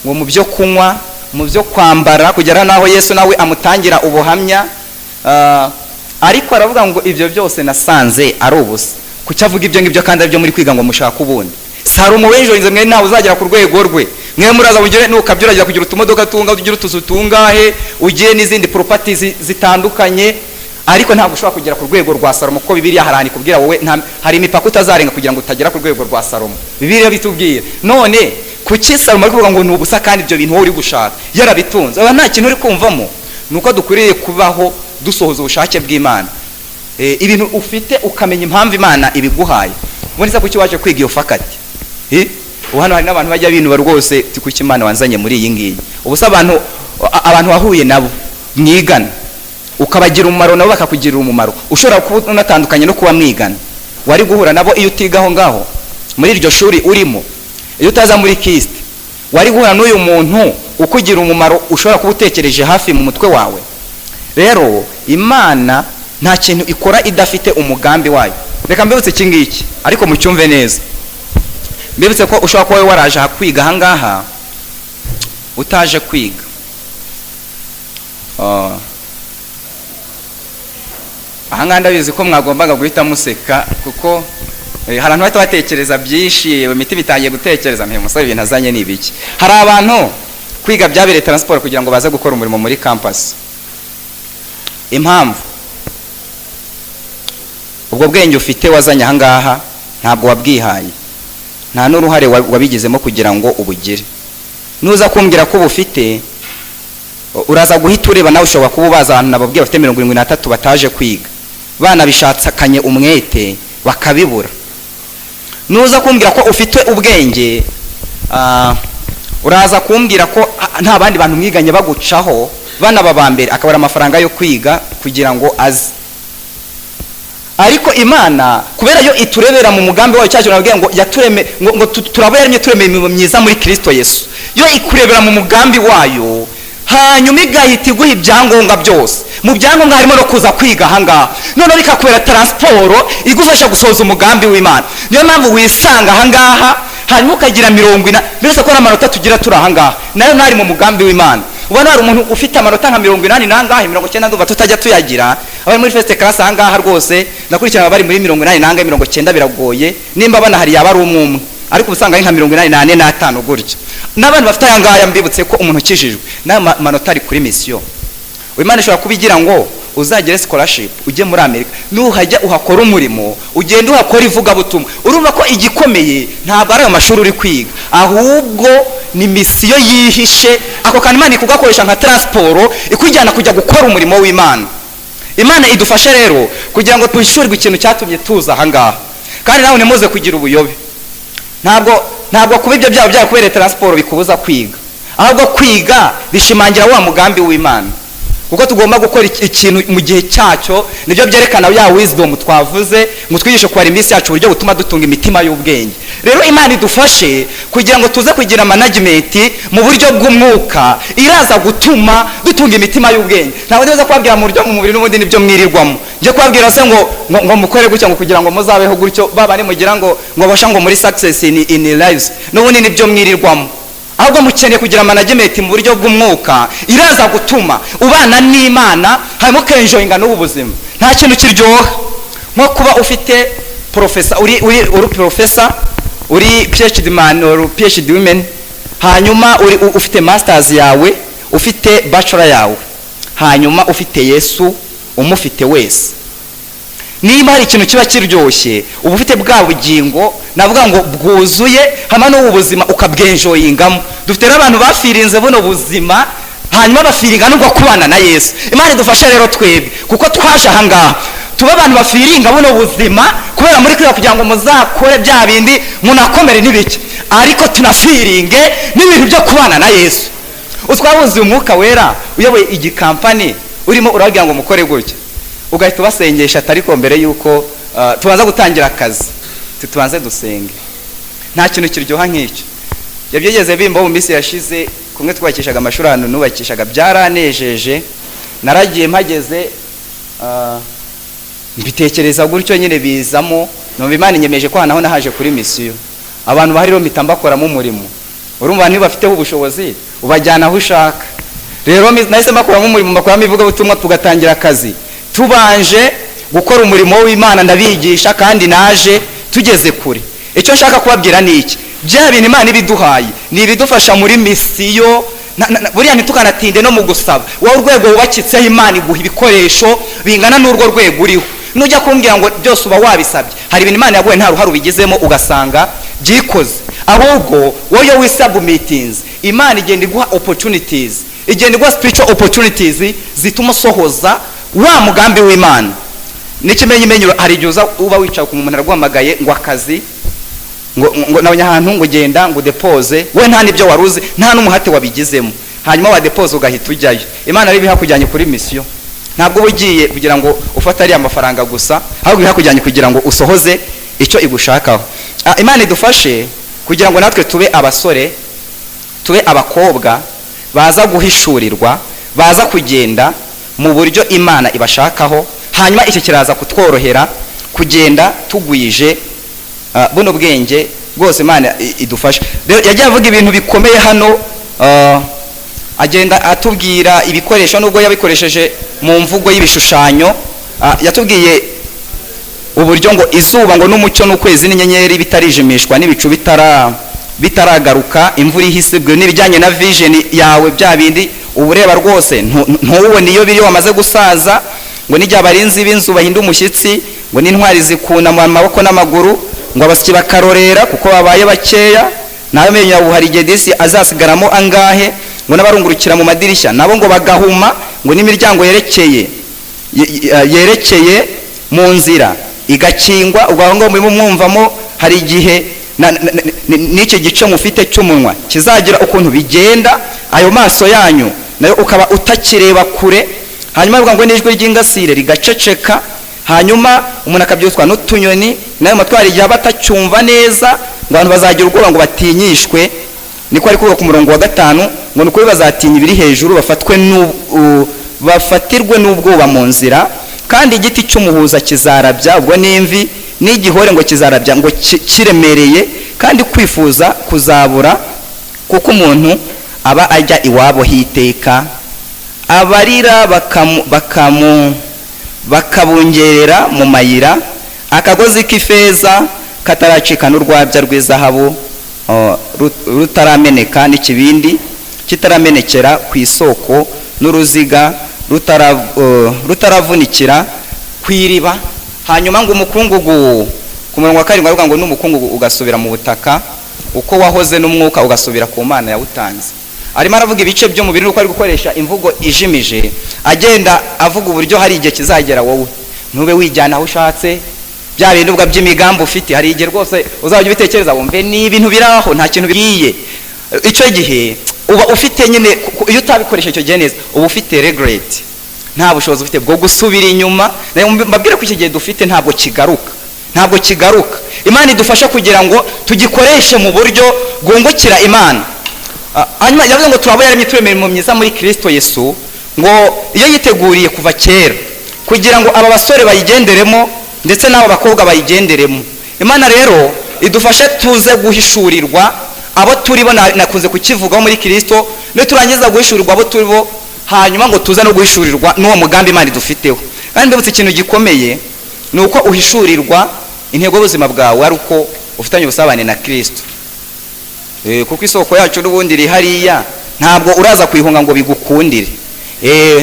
ngo mu byo kunywa, mu byo kwambara, kugera naho Yesu nawe amutangira ubuhamya. ariko aravuga ngo ibyo byose nasanze ari ubusa. Kuki avuga ibyo ngibyo kandi aribyo muri kwiga ngo mushaka ubundi? Salomo wenjoyinze mwe nawe uzagera ku rwego rwe. Mwe muraza ugire nukabyuragira kugira utumodoka tunga, ugira utuzu tungahe, ugiye n'izindi properties zitandukanye, ariko ntabwo ushobora kugera ku rwego rwa Salomo kuko Bibiliya harani kubwira wowe hari imipaka utazarenga kugira ngo utagera ku rwego rwa Salomo. Bibiliya bitubwira. None kuki Salomo ari kuvuga ngo ni ubusa kandi ibyo bintu wowe uri gushaka yarabitunze? Aba nta kintu uri kumvamo. Nuko dukwiriye kubaho dusohoza ubushake bw'Imana. Ibintu ufite ukamenya impamvu Imana ibiguhaye. Ubone se kuki waje kwiga iyo fakati? Hano hari n'abantu bajya bintu rwose kuki Imana wanzanye muri iyi ngiyi. Ubusa abantu wahuye nabo mwigana ukabagira umumaro nabo bakakugirira umumaro. Ushobora kuba unatandukanye no kuba mwigana. Wari guhura nabo iyo utigaho ngaho muri iryo shuri urimo. Iyo utaza muri Kristo wari guhura n'uyu muntu ukugira umumaro ushobora kuba utekereje hafi mu mutwe wawe. Rero Imana nta kintu ikora idafite umugambi wayo. Reka mbibutse iki ngiki ariko mucyumve neza. Mbibutse ko ushobora kuba waraje kwiga aha ngaha utaje kwiga. Aha ngaha ndabizi ko mwagombaga guhita museka kuko hari abantu bahita batekereza byinshi, imitima itangiye gutekereza mpe musore ibintu azanye ni ibiki. Hari abantu kwiga byabereye transport kugira ngo baze gukora umurimo muri campus. Impamvu ubwo bwenge ufite wazanye aha ngaha ntabwo wabwihaye, nta n'uruhare wabigizemo kugira ngo ubugire. Nuza kumbwira ko ubufite uraza guhita ureba nawe ushobora kuba ubaza abantu nababwiye bafite 73 bataje kwiga, bana bishatsakanye umwete bakabibura. Nuza kumbwira ko ufite ubwenge uraza kumbwira ko nta bandi bantu mwiganye bagucaho bana babambere akabara amafaranga yo kwiga kugira ngo azi. Ariko Imana kubera yo iturebera mu mugambi wayo cyaje nabwiye ngo yatureme ngo turabayaremye turemeye imirimo myiza muri Kristo Yesu. Yo ikurebera mu mugambi wayo hanyuma igahita iguha ibyangombwa byose. Mu byangombwa harimo no kuza kwiga aha ngaha. None bikakubera transport igufasha gusoza umugambi w'Imana. Niyo mpamvu wisanga aha ngaha hanyuma ukagira 40 mbese ko amanota tugira turi aha ngaha nayo ntari mu mugambi w'Imana. Ubona hari umuntu ufite amanota nka 80 nangahe 90 ndumva tutajya tuyagira. Abari muri first class aha ngaha rwose nakurikirana bari muri 80 nangahe 90 biragoye nimba bana hari yaba ari umwe ariko usanga ari nka 84 n'atanu gutyo. N'abantu bafite aya ngaya mbibutse ko umuntu ukijijwe na manota ari kuri mission. Imana ishobora kubigira ngo uzagere scholarship ujye muri Amerika nuhajya uhakora umurimo ugenda uhakora ivuga butumwa. Urumva ko igikomeye ntabwo ari amashuri uri kwiga ahubwo ni mission yihishe ako kandi Imana ikugakoresha nka transport ikujyana kujya gukora umurimo w'Imana. Imana idufashe rero kugira ngo twishurirwe ikintu cyatumye tuza aha ngaha kandi nawe nemuze kugira ubuyobe. Ntabwo kuba ibyo byabo kubera transport bikubuza kwiga, ahubwo kwiga bishimangira wa mugambi w'Imana kuko tugomba gukora ikintu mu gihe cyacyo. Nibyo byerekana ya wisdom twavuze ngo twigishe kwara iminsi yacu buryo butuma dutunga imitima y'ubwenge. Rero Imana idufashe kugira ngo tuze kugira management mu buryo bw'umwuka iraza gutuma dutunga imitima y'ubwenge. Ntabwo neza kwabwira mu buryo mu mubiri n'ubundi nibyo mwirirwamo. Nje kwabwira se ngo mukore gutya ngo kugira ngo muzabeho gutyo baba ni mugira ngo basha ngo muri success in lives n'ubundi nibyo mwirirwamo. Ahubwo mukeneye kugira management mu buryo bw'umwuka iraza gutuma ubana n'Imana harimo kenjoyinga n'ubuzima. Nta kintu kiryoha nko kuba ufite professor uri professor uri PhD man or PhD women hanyuma ufite masters yawe ufite bachelor yawe hanyuma ufite Yesu umufite wese. Niba hari ikintu kiba kiryoshye uba ufite bwa bugingo navuga ngo bwuzuye hama no ubuzima ukabwenjoyingamo. Dufite abantu bafirinze buno buzima hanyuma bafiringa no kubana na Yesu. Imana idufashe rero twebwe kuko twaje aha ngaha tuba abantu bafiringa buno buzima kubera muri kwiga kugira ngo muzakore bya bindi munakomere n'ibiki ariko tunafiringe n'ibintu byo kubana na Yesu. Utwabuze umwuka wera uyoboye igikampani urimo uragira ngo mukore gutya ugahita basengesha atariko mbere yuko tubanza gutangira akazi tubanze dusenge. Nta kintu kiryoha nk'icyo. Yabyegeze bimbo mu minsi yashize kumwe twakishaga amashuri hano nubakishaga byaranejeje. Naragiye mpageze mbitekereza gutyo nyine bizamo numva Imana inyemeje ko hanaho nahaje kuri mission. Abantu bahari mitambakora mu murimo urumva niba bafiteho ubushobozi ubajyana aho ushaka. Rero nahise makora mu murimo bakora mivuga butumwa tugatangira akazi tubanje gukora umurimo w'Imana ndabigisha kandi naje tugeze kure. Icyo nshaka kubabwira ni iki, bya bintu Imana ibiduhaye ni ibidufasha muri misiyo. Buriya ntitukanatinde no mu gusaba, wowe urwego wubakitseho Imana iguha ibikoresho bingana n'urwo rwego uriho. Nujya kumbwira ngo byose uba wabisabye, hari ibintu Imana yaguhaye nta ruhare ubigizemo ugasanga byikoze. Ahubwo wowe wisubmitinze, Imana igenda iguha opportunities, igenda iguha spiritual opportunities zituma sohoza wa mugambi w'Imana. N'ikimenyimenyo hari igihe uba wicaye ku muntu araguhamagaye ngo akazi ngo nabonye ahantu ngo genda ngo depose, we nta nibyo waruzi, nta n'umuhate wabigizemo, hanyuma wa depose ugahita ujyayo. Imana ari bihakujyanye kuri mission, ntabwo ugiye kugira ngo ufate ari amafaranga gusa, ahubwo bihakujyanye kugira ngo usohoze icyo igushakaho. Imana idufashe kugira ngo natwe tube abasore, tube abakobwa baza guhishurirwa, baza kugenda mu buryo Imana ibashakaho, hanyuma icyo kiraza kutworohera kugenda tugwije buno bwenge bwose Imana idufasha. Rero yagiye avuga ibintu bikomeye hano, agenda atubwira ibikoresho nubwo yabikoresheje mu mvugo y'ibishushanyo. Yatubwiye uburyo ngo izuba ngo n'umucyo n'ukwezi n'inyenyeri bitarijimishwa n'ibicu bitaragaruka, imvura ihisibwe n'ibijyanye na vision yawe, bya bindi ubureba rwose ntuwubone iyo biri wamaze gusaza, ngo nijya abarinzi b'inzu bahinda umushyitsi, ngo n'intwari zikuna mu maboko n'amaguru, ngo abasiki bakarorera kuko babaye bakeya, nawe menye hari igihe disi azasigaramo angahe, ngo n'abarungurukira mu madirishya nabo ngo bagahuma, ngo n'imiryango yerekeye mu nzira igakingwa. Ubwo ngo murimo mwumvamo hari igihe n'icyo gice mufite cy'umunwa kizagira ukuntu bigenda, ayo maso yanyu nayo ukaba utakireba kure, hanyuma ngo n'ijwi ry'ingasire rigaceceka, hanyuma umuntu akabyutswa n'utunyoni, nayo matwari igihe batacyumva neza, ngo abantu bazagira ubwoba ngo batinyishwe. Niko ari kuvuga ku murongo wa 5, ngo nuko bazatinya ibiri hejuru, bafatirwe n'ubwoba mu nzira, kandi igiti cy'umuhuza kizarabya, ubwo n'imvi n'igihore ngo kizarabya, ngo kiremereye kandi kwifuza kuzabura, kuko umuntu aba ajya iwabo hiteka, abarira bakabungerera mu mayira, akagozi k'ifeza kataracika n'urwabya rw'izahabu rutarameneka, n'ikibindi kitaramenekera ku isoko, n'uruziga rutaravunikira ku iriba. Hanyuma ngo umukungugu, ku murongo wa 7 avuga ngo n'umukungugu ugasubira mu butaka, uko wahoze n'umwuka ugasubira ku Mana yawutanze. Arimo aravuga ibice by'umubiri uko ari gukoresha imvugo ijimije, agenda avuga uburyo hari igihe kizagera wowe ntube wijyana aho ushatse, bya bintu bwa by'imigambi ufite, hari igihe rwose uzajya ubitekereza wumve ni ibintu biraho nta kintu bigiye. Icyo gihe uba ufite nyine, iyo utabikoresha icyo gihe neza uba ufite regret, nta bushobozi ufite bwo gusubira inyuma. Mbabwire ko iki gihe dufite ntabwo kigaruka. Imana idufasha kugira ngo tugikoreshe mu buryo bwungukira Imana. Hanyuma yavuze ngo turaba yaremye imirimo myiza muri Kristo Yesu, ngo iyo yiteguriye kuva kera kugira ngo aba basore bayigenderemo ndetse n'abo bakobwa bayigenderemo. Imana rero idufashe tuze guhishurirwa abo turi bo, nakunze kukivugaho muri Kristo, no turangiza guhishurirwa abo turi bo, hanyuma ngo tuza no guhishurirwa n'uwo mugambi Imana idufiteho. Kandi ndabutse ikintu gikomeye ni uko uhishurirwa intego y'ubuzima bwawe ari uko ufitanye ubusabane na Kristo. Kuko isoko yacu n'ubundi iri hariya, ntabwo uraza kwihunga ngo bigukundire.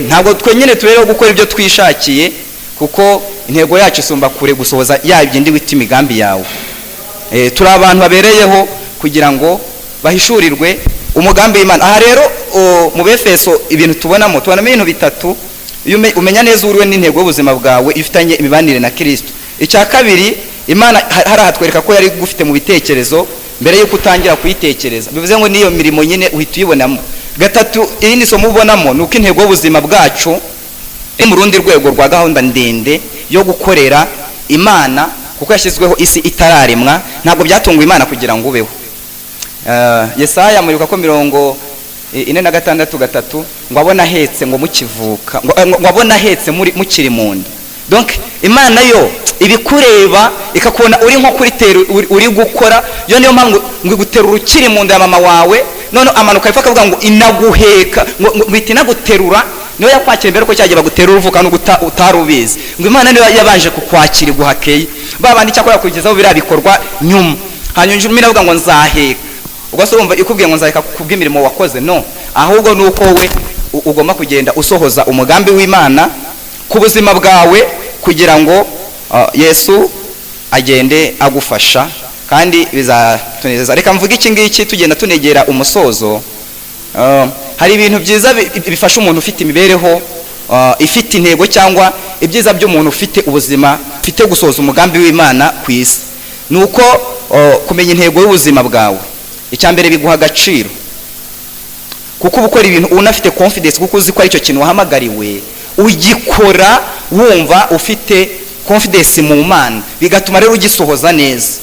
Ntabwo twenyine turero gukora ibyo twishakiye, kuko intego yacu isumba kure gusohoza yabyindi wita imigambi yawe. Turi abantu babereyeho kugira ngo bahishurirwe umugambi w'Imana. Aha rero mu Befeso ibintu tubonamo ibintu bitatu umenya neza uriwe n'intego y'ubuzima bwawe ifitanye imibanire na Kristo. Icya kabiri, Imana hari ahatwereka ko yari gufite mu bitekerezo mbere yuko utangira kuyitekereza, bivuze ngo niyo mirimo nyine uhita uyibonamo. Gatatu, irindi somo ubonamo nuko intego y'ubuzima bwacu iri mu rundi rwego rwa gahunda ndende yo gukorera Imana, kuko yashyizweho isi itararemwa, ntabwo byatunguye Imana kugira ngo ubeho. Yesaya muribuka ko 46:3 ngo abona ahetse ngo mukivuka, ngo abona ahetse mukiri mu nda. Donc Imana yo ibikureba ikakubona uri nko kuri uri gukora, yo niyo mpamvu ngo igutera urukiri mu nda ya mama wawe, none amanuka ifa akavuga ngo inaguheka, ngo bita inaguterura niyo yakwakira mbere ko cyagiye bagutera uruvuka no utarubizi ngo Imana niyo yabanje kukwakira guhakeye babandi cyakora kugezaho birabikorwa nyuma hanyuma njye minavuga ngo nzaheka ubwo se urumva ikubwiye ngo nzaheka kubw'imirimo wakoze no ahubwo nuko we ugomba kugenda usohoza umugambi w'Imana ku buzima bwawe kugira ngo Yesu agende agufasha kandi bizatunezeza. Reka mvuga iki ngiki tugenda tunegera umusozo. Hari ibintu byiza bifasha umuntu ufite imibereho ifite intego cyangwa ibyiza by'umuntu ufite ubuzima ufite gusoza umugambi w'Imana ku isi nuko kumenya intego y'ubuzima bwawe. Icyambere biguha agaciro kuko ubukora ibintu unafite confidence kuko uzi ko ari cyo kintu wahamagariwe ugikora wumva ufite confidence mu Mana bigatuma rero ugisohoza neza.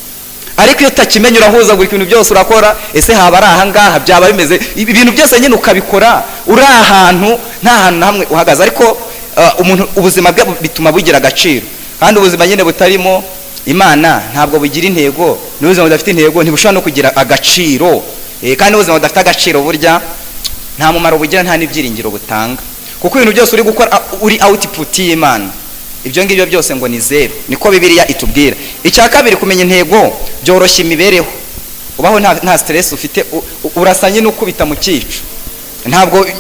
Ariko iyo utakimenya urahuza buri kintu byose urakora ese haba ari aha ngaha byaba bimeze ibintu byose nyine ukabikora uri ahantu nta hantu na hamwe uhagaze. Ariko umuntu ubuzima bwe bituma bugira agaciro kandi ubuzima nyine butarimo Imana ntabwo bugira intego. N'ubuzima budafite intego ntibushobora no kugira agaciro kandi ubuzima budafite agaciro burya nta mumaro bugira nta n'ibyiringiro butanga kuko ibintu byose uri gukora uri output y'Imana. Ibyo ngibyo byose ngo ni zero niko Bibiliya itubwira. Icya kabiri kumenya intego byoroshya imibereho ubaho nta stress ufite urasanye n'ukubita mu cyico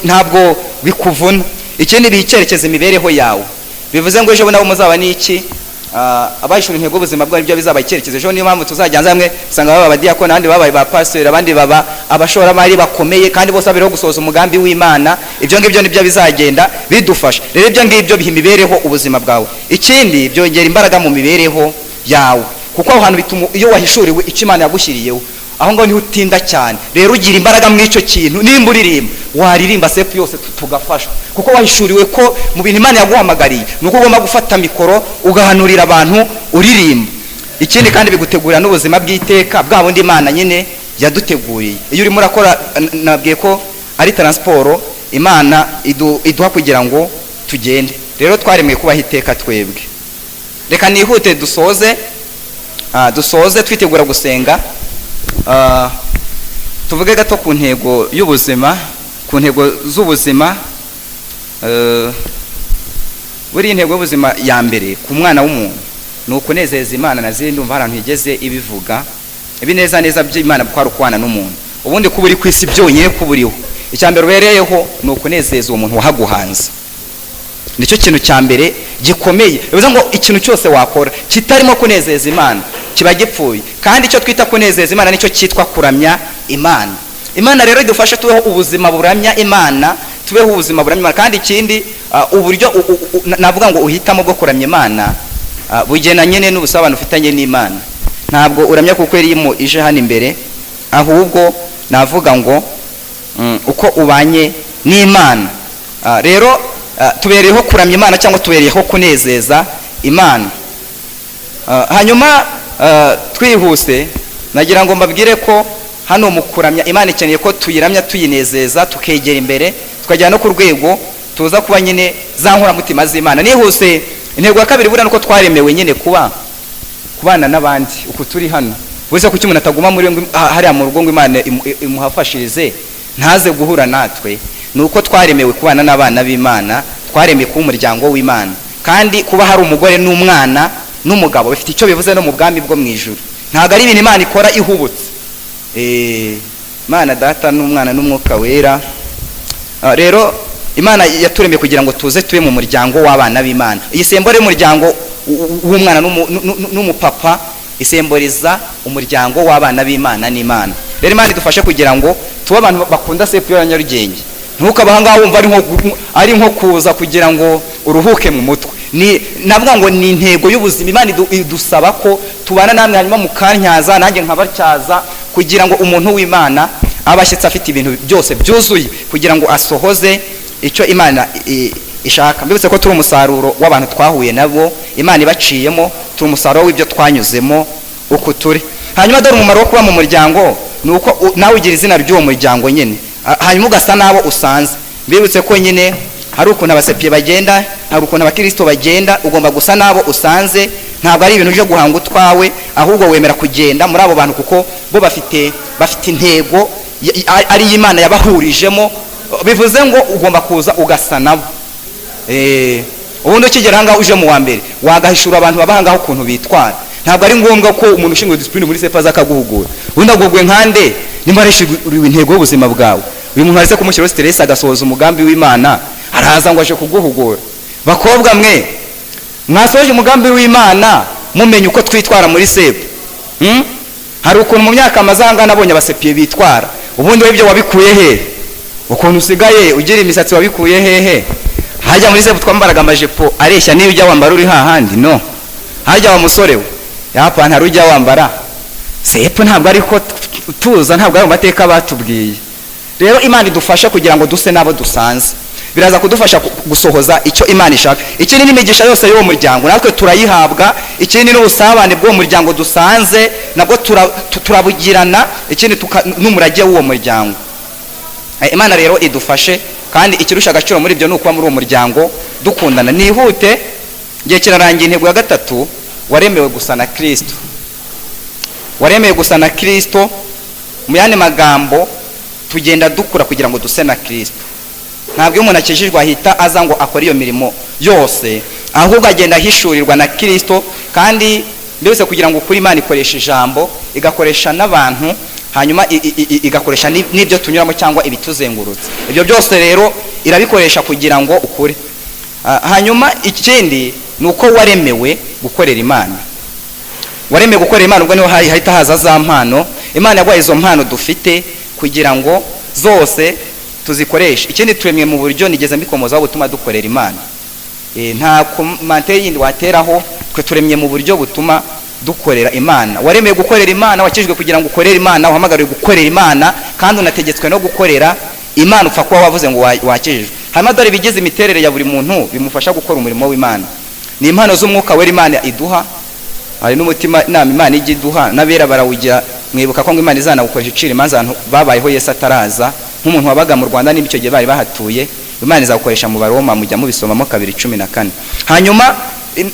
ntabwo bikuvuna. Ikindi bicyerekeza imibereho yawe bivuze ngo ejo nabo muzaba n'iki abashura intego ubuzima bwabo ibyo bizaba icyerekezo. Ejo niyo mpamvu tuzajyanza hamwe usanga baba abadiyakoni abandi babaye ba pastor abandi baba abashoramari bakomeye kandi bose abiriho gusoza umugambi w'Imana. Ibyo ngibyo nibyo bizagenda bidufasha. Rero ibyo ngibyo biha imibereho ubuzima bwawe. Ikindi byongera imbaraga mu mibereho yawe kuko aho hantu bituma iyo wahishuriwe icyo Imana yagushyiriyeho aho ngaho niho utinda cyane. Rero ugira imbaraga mu icyo kintu nimba uririmba waririmba sepu yose tugafasha kuko wahishuriwe ko mu bintu Imana yaguhamagariye nuko ugomba gufata mikoro ugahanurira abantu uririmba. Ikindi kandi bigutegurira n'ubuzima bw'iteka bwa bundi Imana nyine yaduteguriye. Iyo urimo urakora nabwiye ko ari transport Imana iduha kugira ngo tugende. Rero twaremeye kubaho iteka twebwe. Reka nihute dusoze twitegura gusenga. Tuvuge gato ku ntego y'ubuzima ku ntego z'ubuzima. Buri intego y'ubuzima ya mbere ku mwana w'umuntu ni ukunezeza Imana na zindi ndumva ahantu igeze ibivuga ibineza by'Imana kwari ukwana n'umuntu ubundi kuba uri ku isi byonyine kuburiho. Icyambere ubereyeho ni ukunezeza uwo muntu wahaguhanze. Nicyo kintu cyambere gikomeye. Bivuze ngo ikintu cyose wakora kitarimo kunezeza Imana kiba gipfuye kandi icyo twita kunezeza Imana nicyo cyitwa kuramya Imana. Imana rero idufashe tubeho ubuzima buramya Imana tubeho ubuzima buramya Imana. Kandi ikindi uburyo navuga ngo uhitamo bwo kuramya Imana bugena nyene n'ubusabano ufitanye n'Imana. Ntabwo uramya kuko irimo ije hano imbere ahubwo navuga ngo uko ubanye n'Imana. Rero tubereyeho kuramya Imana cyangwa tubereyeho kunezeza Imana. Hanyuma twihuse nagira ngo mbabwire ko hano mu kuramya Imana ikeneye ko tuyiramya tuyinezeza tukegera imbere tukajya no ku rwego tuza kuba nyine za nkoramutima z'Imana. Nihuse intego ya kabiri bura nuko twaremewe nyine kubana n'abandi uko turi hano. Buze ko umuntu ataguma muri hariya mu rugo ngo Imana imuhafashirize ntaze guhura natwe. Nuko twaremewe kubana n'abana b'Imana twaremeye ku umuryango w'Imana kandi kuba hari umugore n'umwana n'umugabo bifite icyo bivuze no mu bwami bwo mu ijuru. Ntago ari ibintu Imana ikora ihubutse. Imana data n'umwana n'umwuka wera. Rero Imana yaturemeye kugira ngo tuze tube mu muryango w'abana b'Imana. Iyi sembore y'umuryango w'umwana n'umupapa isemboriza umuryango w'abana b'Imana n'Imana. Rero Imana idufashe kugira ngo tuba abantu bakunda sepu ya Nyarugenge. Ntukabaha ngaho wumva ari nko kuza kugira ngo uruhuke mu mutwe. Navuga ngo ni intego y'ubuzima. Imana idusaba ko tubana namwe hanyuma mukanyaza nanjye nkabatyaza kugira ngo umuntu w'Imana abashyitsi afite ibintu byose byuzuye kugira ngo asohoze icyo Imana ishaka. Mbibutse ko turi umusaruro w'abantu twahuye nabo Imana ibaciyemo, turi umusaruro w'ibyo twanyuzemo uko turi. Hanyuma dore umumaro wo kuba mu muryango nuko nawe ugira izina ry'uwo muryango nyine hanyuma ugasa nabo usanze. Mbibutse ko nyine hari ukuntu abasepiye bagenda hari ukuntu abakristo bagenda ugomba gusa nabo usanze. Ntabwo ari ibintu byo guhanga utwawe ahubwo wemera kugenda muri abo bantu kuko bo bafite intego ari Imana yabahurijemo. Bivuze ngo ugomba kuza ugasa nabo ubundi ukigera ahangaha uje mu wa mbere wagahishura abantu baba ahangaha ukuntu bitwara. Ntabwo ari ngombwa ko umuntu ushinzwe discipline muri sepa akaguhugura. Ubundi aguhuguye nkande nimba arishuriwe intego y'ubuzima bwawe. Uyu muntu aretse kumushyiraho stress agasohoza umugambi w'Imana araza ngo aje kuguhugura. Bakobwa mwe mwasoje umugambi w'Imana mumenye uko twitwara muri sepa. Hari ukuntu mu myaka amazanga nabonye abasepiye bitwara. Ubundi webyo wabikuye he? Ukuntu usigaye ugira imisatsi wabikuye hehe? Hajya muri sepa twambaraga amajipo areshya niyo ujya wambara uri hahandi no. Hajya wa musore we yapantaro ujya wambara sepa ntabwo ariko tuza ntabwo ari amateka batubwiye. Rero Imana idufasha kugira ngo duse nabo dusanze. Biraza kudufasha gusohoza icyo Imana ishaka. Ikindi n'imigisha yose y'uwo muryango natwe turayihabwa. Ikindi n'ubusabane bw'uwo muryango dusanze nabwo turabugirana. Ikindi n'umurage w'uwo muryango. Imana rero idufashe kandi ikirusha agaciro muri ibyo nuko muri uwo muryango dukundana. Nihute gihe kirarangiye. Intego ya gatatu waremewe gusa na Kristo. Waremewe gusa na Kristo. Mu yandi magambo tugenda dukura kugira ngo duse na Kristo. Ntabwo umuntu akijijwe ahita aza ngo akora iyo mirimo yose, ahubwo agenda ahishurirwa na Kristo. Kandi mbese kugira ngo ukuri Imana ikoresha ijambo, igakoresha n'abantu, hanyuma igakoresha n'ibyo tunyuramo cyangwa ibituzengurutse. Ibyo byose rero irabikoresha kugira ngo ukuri. Hanyuma ikindi nuko waremewe gukorera Imana. Waremewe gukorera Imana ubwo niho hahita haza za mpano. Imana yagwaye izo mpano dufite kugira ngo zose tuzikoreshe. Ikindi turemye mu buryo nigeze mbikomoza butuma dukorera Imana. Nta komante yindi wateraho, twe turemye mu buryo butuma dukorera Imana. Waremeye gukorera Imana, wakijwe kugira ngo ukorere Imana, uhamagariwe gukorera Imana kandi unategetswe no gukorera Imana upfa kuba wavuze ngo wakijijwe. Hanyuma dore bigize imiterere ya buri muntu bimufasha gukora umurimo w'Imana. Ni impano z'umwuka wera Imana iduha, hari n'umutima inama Imana ijya iduha, n'abera barawugira. Mwibuka ko ngo Imana izana gukoresha icira imanza abantu babayeho Yesu ataraza, nk'umuntu wabaga mu Rwanda n'ibyo gihe bari bahatuye. Imana izagukoresha mu Baroma mujya mubisomamo 2:14. Hanyuma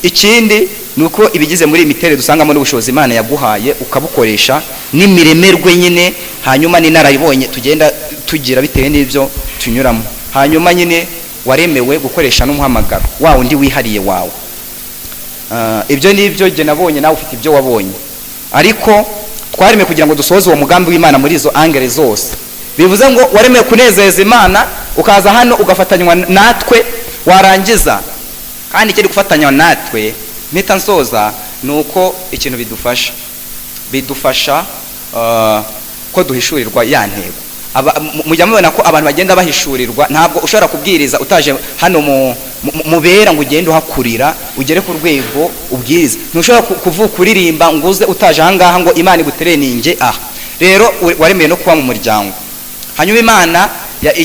ikindi nuko ibigize muri imiterere dusangamo n'ubushobozi Imana yaguhaye ukabukoresha n'imiremerwe nyine. Hanyuma n'inarayibonye tugenda tugira bitewe n'ibyo tunyuramo. Hanyuma nyine waremewe gukoresha n'umuhamagaro wa undi wihariye wawe. Ibyo nibyo je nabonye nawe ufite ibyo wabonye, ariko twaremeye kugira ngo dusohoze uwo mugambi w'Imana muri izo angere zose. Bivuze ngo waremeye kunezeza Imana, ukaza hano ugafatanywa natwe, warangiza kandi ikindi gufatanywa natwe mpita nsoza nuko ikintu bidufasha ko duhishurirwa ya ntego. Mujya mubona ko abantu bagenda bahishurirwa. Ntabwo ushobora kubwiriza utaje hano mubera ngo ugende uhakurira ugere ku rwego ubwiriza. Ntushobora kuvuga kuririmba ngo uze utaje ahangaha ngo Imana igutereninge. Rero waremeye no kuba mu muryango. Hanyuma Imana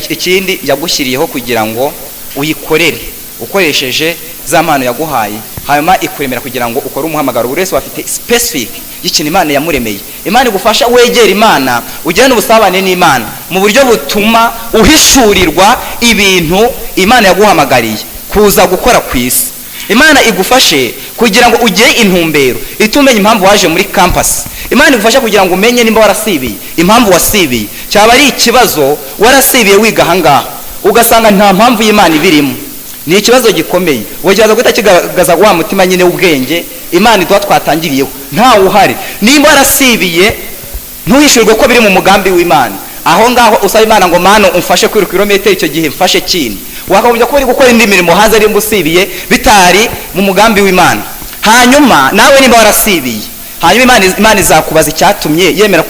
ikindi yagushyiriyeho kugira ngo uyikorere ukoresheje za mpano yaguhaye. Hanyuma ikuremera kugira ngo ukore umuhamagaro. Buri wese bafite specific y'ikintu Imana yamuremeye. Imana igufasha wegera Imana, ugirana ubusabane n'Imana mu buryo butuma uhishurirwa ibintu Imana yaguhamagariye kuza gukora ku isi. Imana igufashe kugira ngo ugire intumbero itumenya impamvu waje muri campus. Imana igufasha kugira ngo umenye nimba warasibiye, impamvu wasibiye. Cyaba ari ikibazo warasibiye wiga ahangaha ugasanga nta mpamvu y'Imana ibirimo, ni ikibazo gikomeye. Ugiye guhita kigaragaza wa mutima nyine w'ubwenge Imana idwa twatangiriyeho nta uhari. Nimba warasibiye ntuhishurwe ko biri mu mugambi w'Imana. Aho ngaho usaba Imana ngo Mana umfashe kwiruka kilometero, icyo gihe mfashe kindi. Wakagombye ko uri gukora indi mirimo hanze ari mbusibiye bitari mu mugambi w'Imana. Hanyuma nawe nimba warasibiye, hanyuma Imana izakubaza icyatumye yemera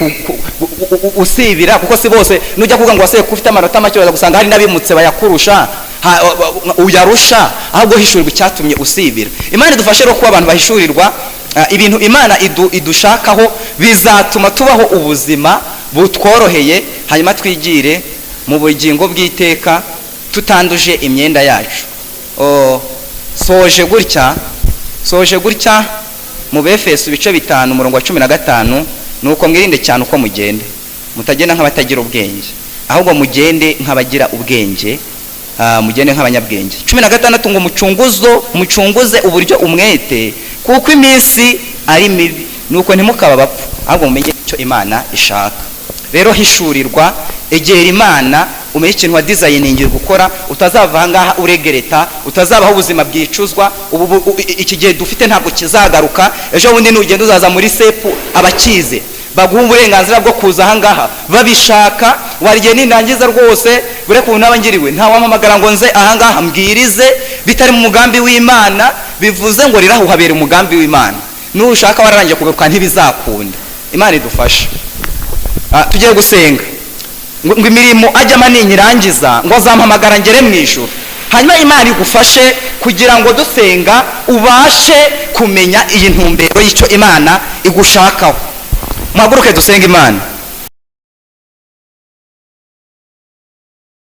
usibira, kuko si bose nujya kuvuga ngo waseye kufite amanota make gusanga hari nabimutse bayakurusha uyarusha, ahubwo hishurirwa icyatumye usibira. Imana idufashe rero kuba abantu bahishurirwa ibintu Imana idushakaho, bizatuma tubaho ubuzima butworoheye, hanyuma twigire mu bugingo bw'iteka tutanduje imyenda yacu. Soje gutya mu Befeso ibice 5:15 nuko mwirinde cyane uko mugende, mutagenda nk'abatagira ubwenge, ahubwo mugende nk'abagira ubwenge, mugende nk'abanyabwenge. 16 ngo mucunguze uburyo umwete kuko iminsi ari mibi, nuko ntimukaba bapfu, ahubwo mumenye icyo Imana ishaka. Rero hishurirwa, egera Imana umenye ikintu wa designing gukora, utazava ahangaha uregereta, utazabaho ubuzima bwicuzwa. Iki gihe dufite ntabwo kizagaruka. Ejo bundi n'ugenda uzaza muri sepu abakize baguha uburenganzira bwo kuza ahangaha babishaka. Warigiye nindangiza rwose bure ku nabangiriwe nta wampamagara ngo nze ahangaha mbwirize bitari mu mugambi w'Imana, bivuze ngo riraho habera umugambi w'Imana. Nushaka wararangiye kugaruka ntibizakunda. Imana idufashe. Tugiye gusenga ngo imirimo ajyama ninyirangiza ngo azampamagara ngere mu ijuru. Hanyuma Imana igufashe kugira ngo dusenga ubashe kumenya iyi ntumbero y'icyo Imana igushakaho. Muhaguruke dusenga Imana.